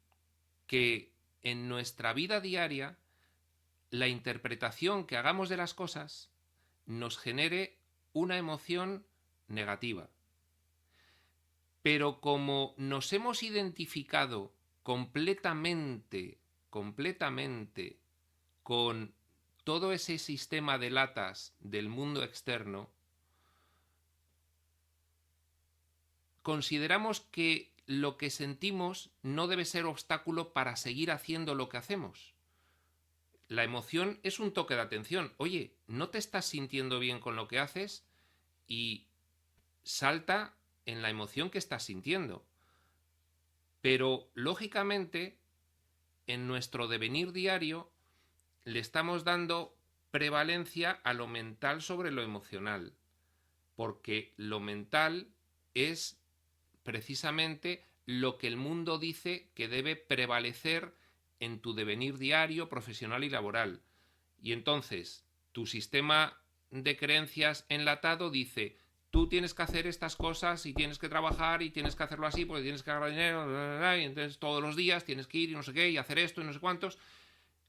que en nuestra vida diaria la interpretación que hagamos de las cosas nos genere una emoción negativa. Pero como nos hemos identificado completamente con todo ese sistema de latas del mundo externo, consideramos que lo que sentimos no debe ser obstáculo para seguir haciendo lo que hacemos. La emoción es un toque de atención. Oye, ¿no te estás sintiendo bien con lo que haces? Y salta en la emoción que estás sintiendo. Pero, lógicamente, en nuestro devenir diario le estamos dando prevalencia a lo mental sobre lo emocional. Porque lo mental es precisamente lo que el mundo dice que debe prevalecer en tu devenir diario, profesional y laboral. Y entonces, tu sistema de creencias enlatado dice: tú tienes que hacer estas cosas y tienes que trabajar y tienes que hacerlo así porque tienes que ganar dinero, y entonces todos los días tienes que ir y no sé qué y hacer esto y no sé cuántos,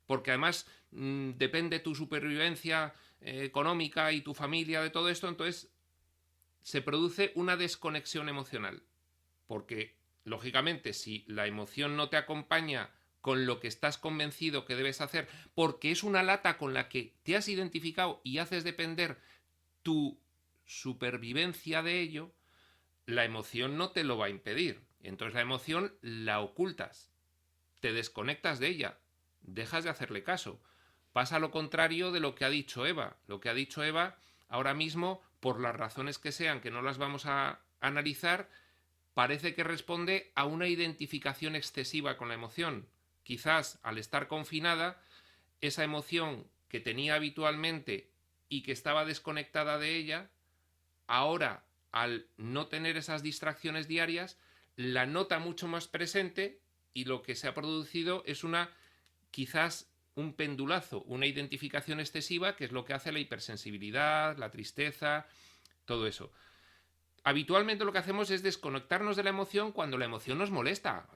porque además depende tu supervivencia económica y tu familia de todo esto. Entonces se produce una desconexión emocional, porque lógicamente si la emoción no te acompaña con lo que estás convencido que debes hacer, porque es una lata con la que te has identificado y haces depender tu supervivencia de ello, la emoción no te lo va a impedir. Entonces la emoción la ocultas, te desconectas de ella, dejas de hacerle caso. Pasa lo contrario de lo que ha dicho Eva. Lo que ha dicho Eva ahora mismo, por las razones que sean, que no las vamos a analizar, parece que responde a una identificación excesiva con la emoción. Quizás al estar confinada, esa emoción que tenía habitualmente y que estaba desconectada de ella, ahora, al no tener esas distracciones diarias, la nota mucho más presente y lo que se ha producido es quizás un pendulazo, una identificación excesiva, que es lo que hace la hipersensibilidad, la tristeza, todo eso. Habitualmente lo que hacemos es desconectarnos de la emoción cuando la emoción nos molesta.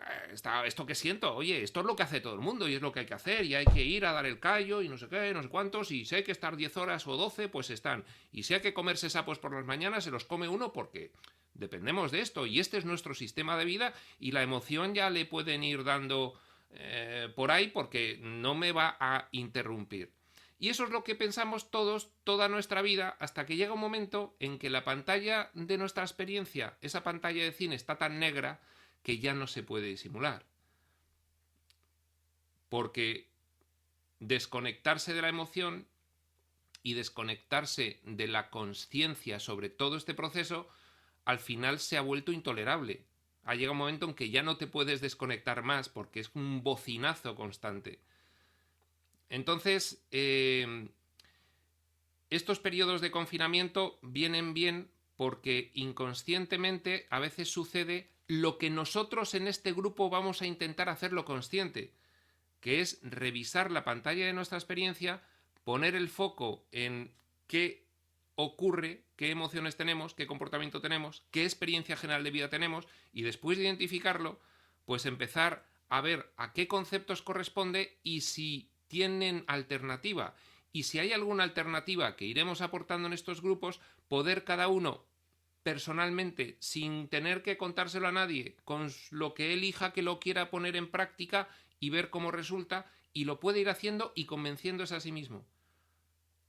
Esto que siento, oye, esto es lo que hace todo el mundo y es lo que hay que hacer y hay que ir a dar el callo y no sé qué, no sé cuántos, y si hay que estar 10 horas o 12, pues están. Y si hay que comerse sapos por las mañanas, se los come uno porque dependemos de esto y este es nuestro sistema de vida y la emoción ya le pueden ir dando por ahí porque no me va a interrumpir. Y eso es lo que pensamos todos toda nuestra vida, hasta que llega un momento en que la pantalla de nuestra experiencia, esa pantalla de cine, está tan negra que ya no se puede disimular. Porque desconectarse de la emoción y desconectarse de la conciencia sobre todo este proceso, al final se ha vuelto intolerable. Ha llegado un momento en que ya no te puedes desconectar más porque es un bocinazo constante. Entonces, estos periodos de confinamiento vienen bien porque inconscientemente a veces sucede lo que nosotros en este grupo vamos a intentar hacerlo consciente. que es revisar la pantalla de nuestra experiencia, poner el foco en qué ocurre, qué emociones tenemos, qué comportamiento tenemos, qué experiencia general de vida tenemos, y después de identificarlo, pues empezar a ver a qué conceptos corresponde y si tienen alternativa. Y si hay alguna alternativa que iremos aportando en estos grupos, poder cada uno personalmente, sin tener que contárselo a nadie, con lo que elija que lo quiera poner en práctica y ver cómo resulta, y lo puede ir haciendo y convenciéndose a sí mismo.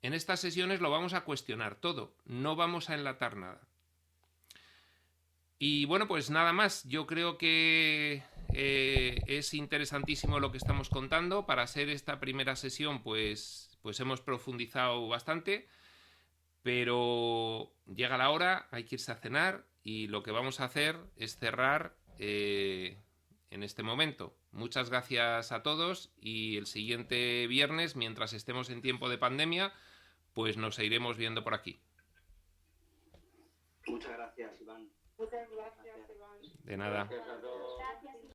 En estas sesiones lo vamos a cuestionar todo, no vamos a enlatar nada. Y bueno, pues nada más, yo creo que es interesantísimo lo que estamos contando. Para ser esta primera sesión, pues hemos profundizado bastante, pero llega la hora, hay que irse a cenar, y lo que vamos a hacer es cerrar en este momento. Muchas gracias a todos, y el siguiente viernes, mientras estemos en tiempo de pandemia, pues nos iremos viendo por aquí. Muchas gracias, Iván. Muchas gracias, Iván. De nada. Gracias a todos.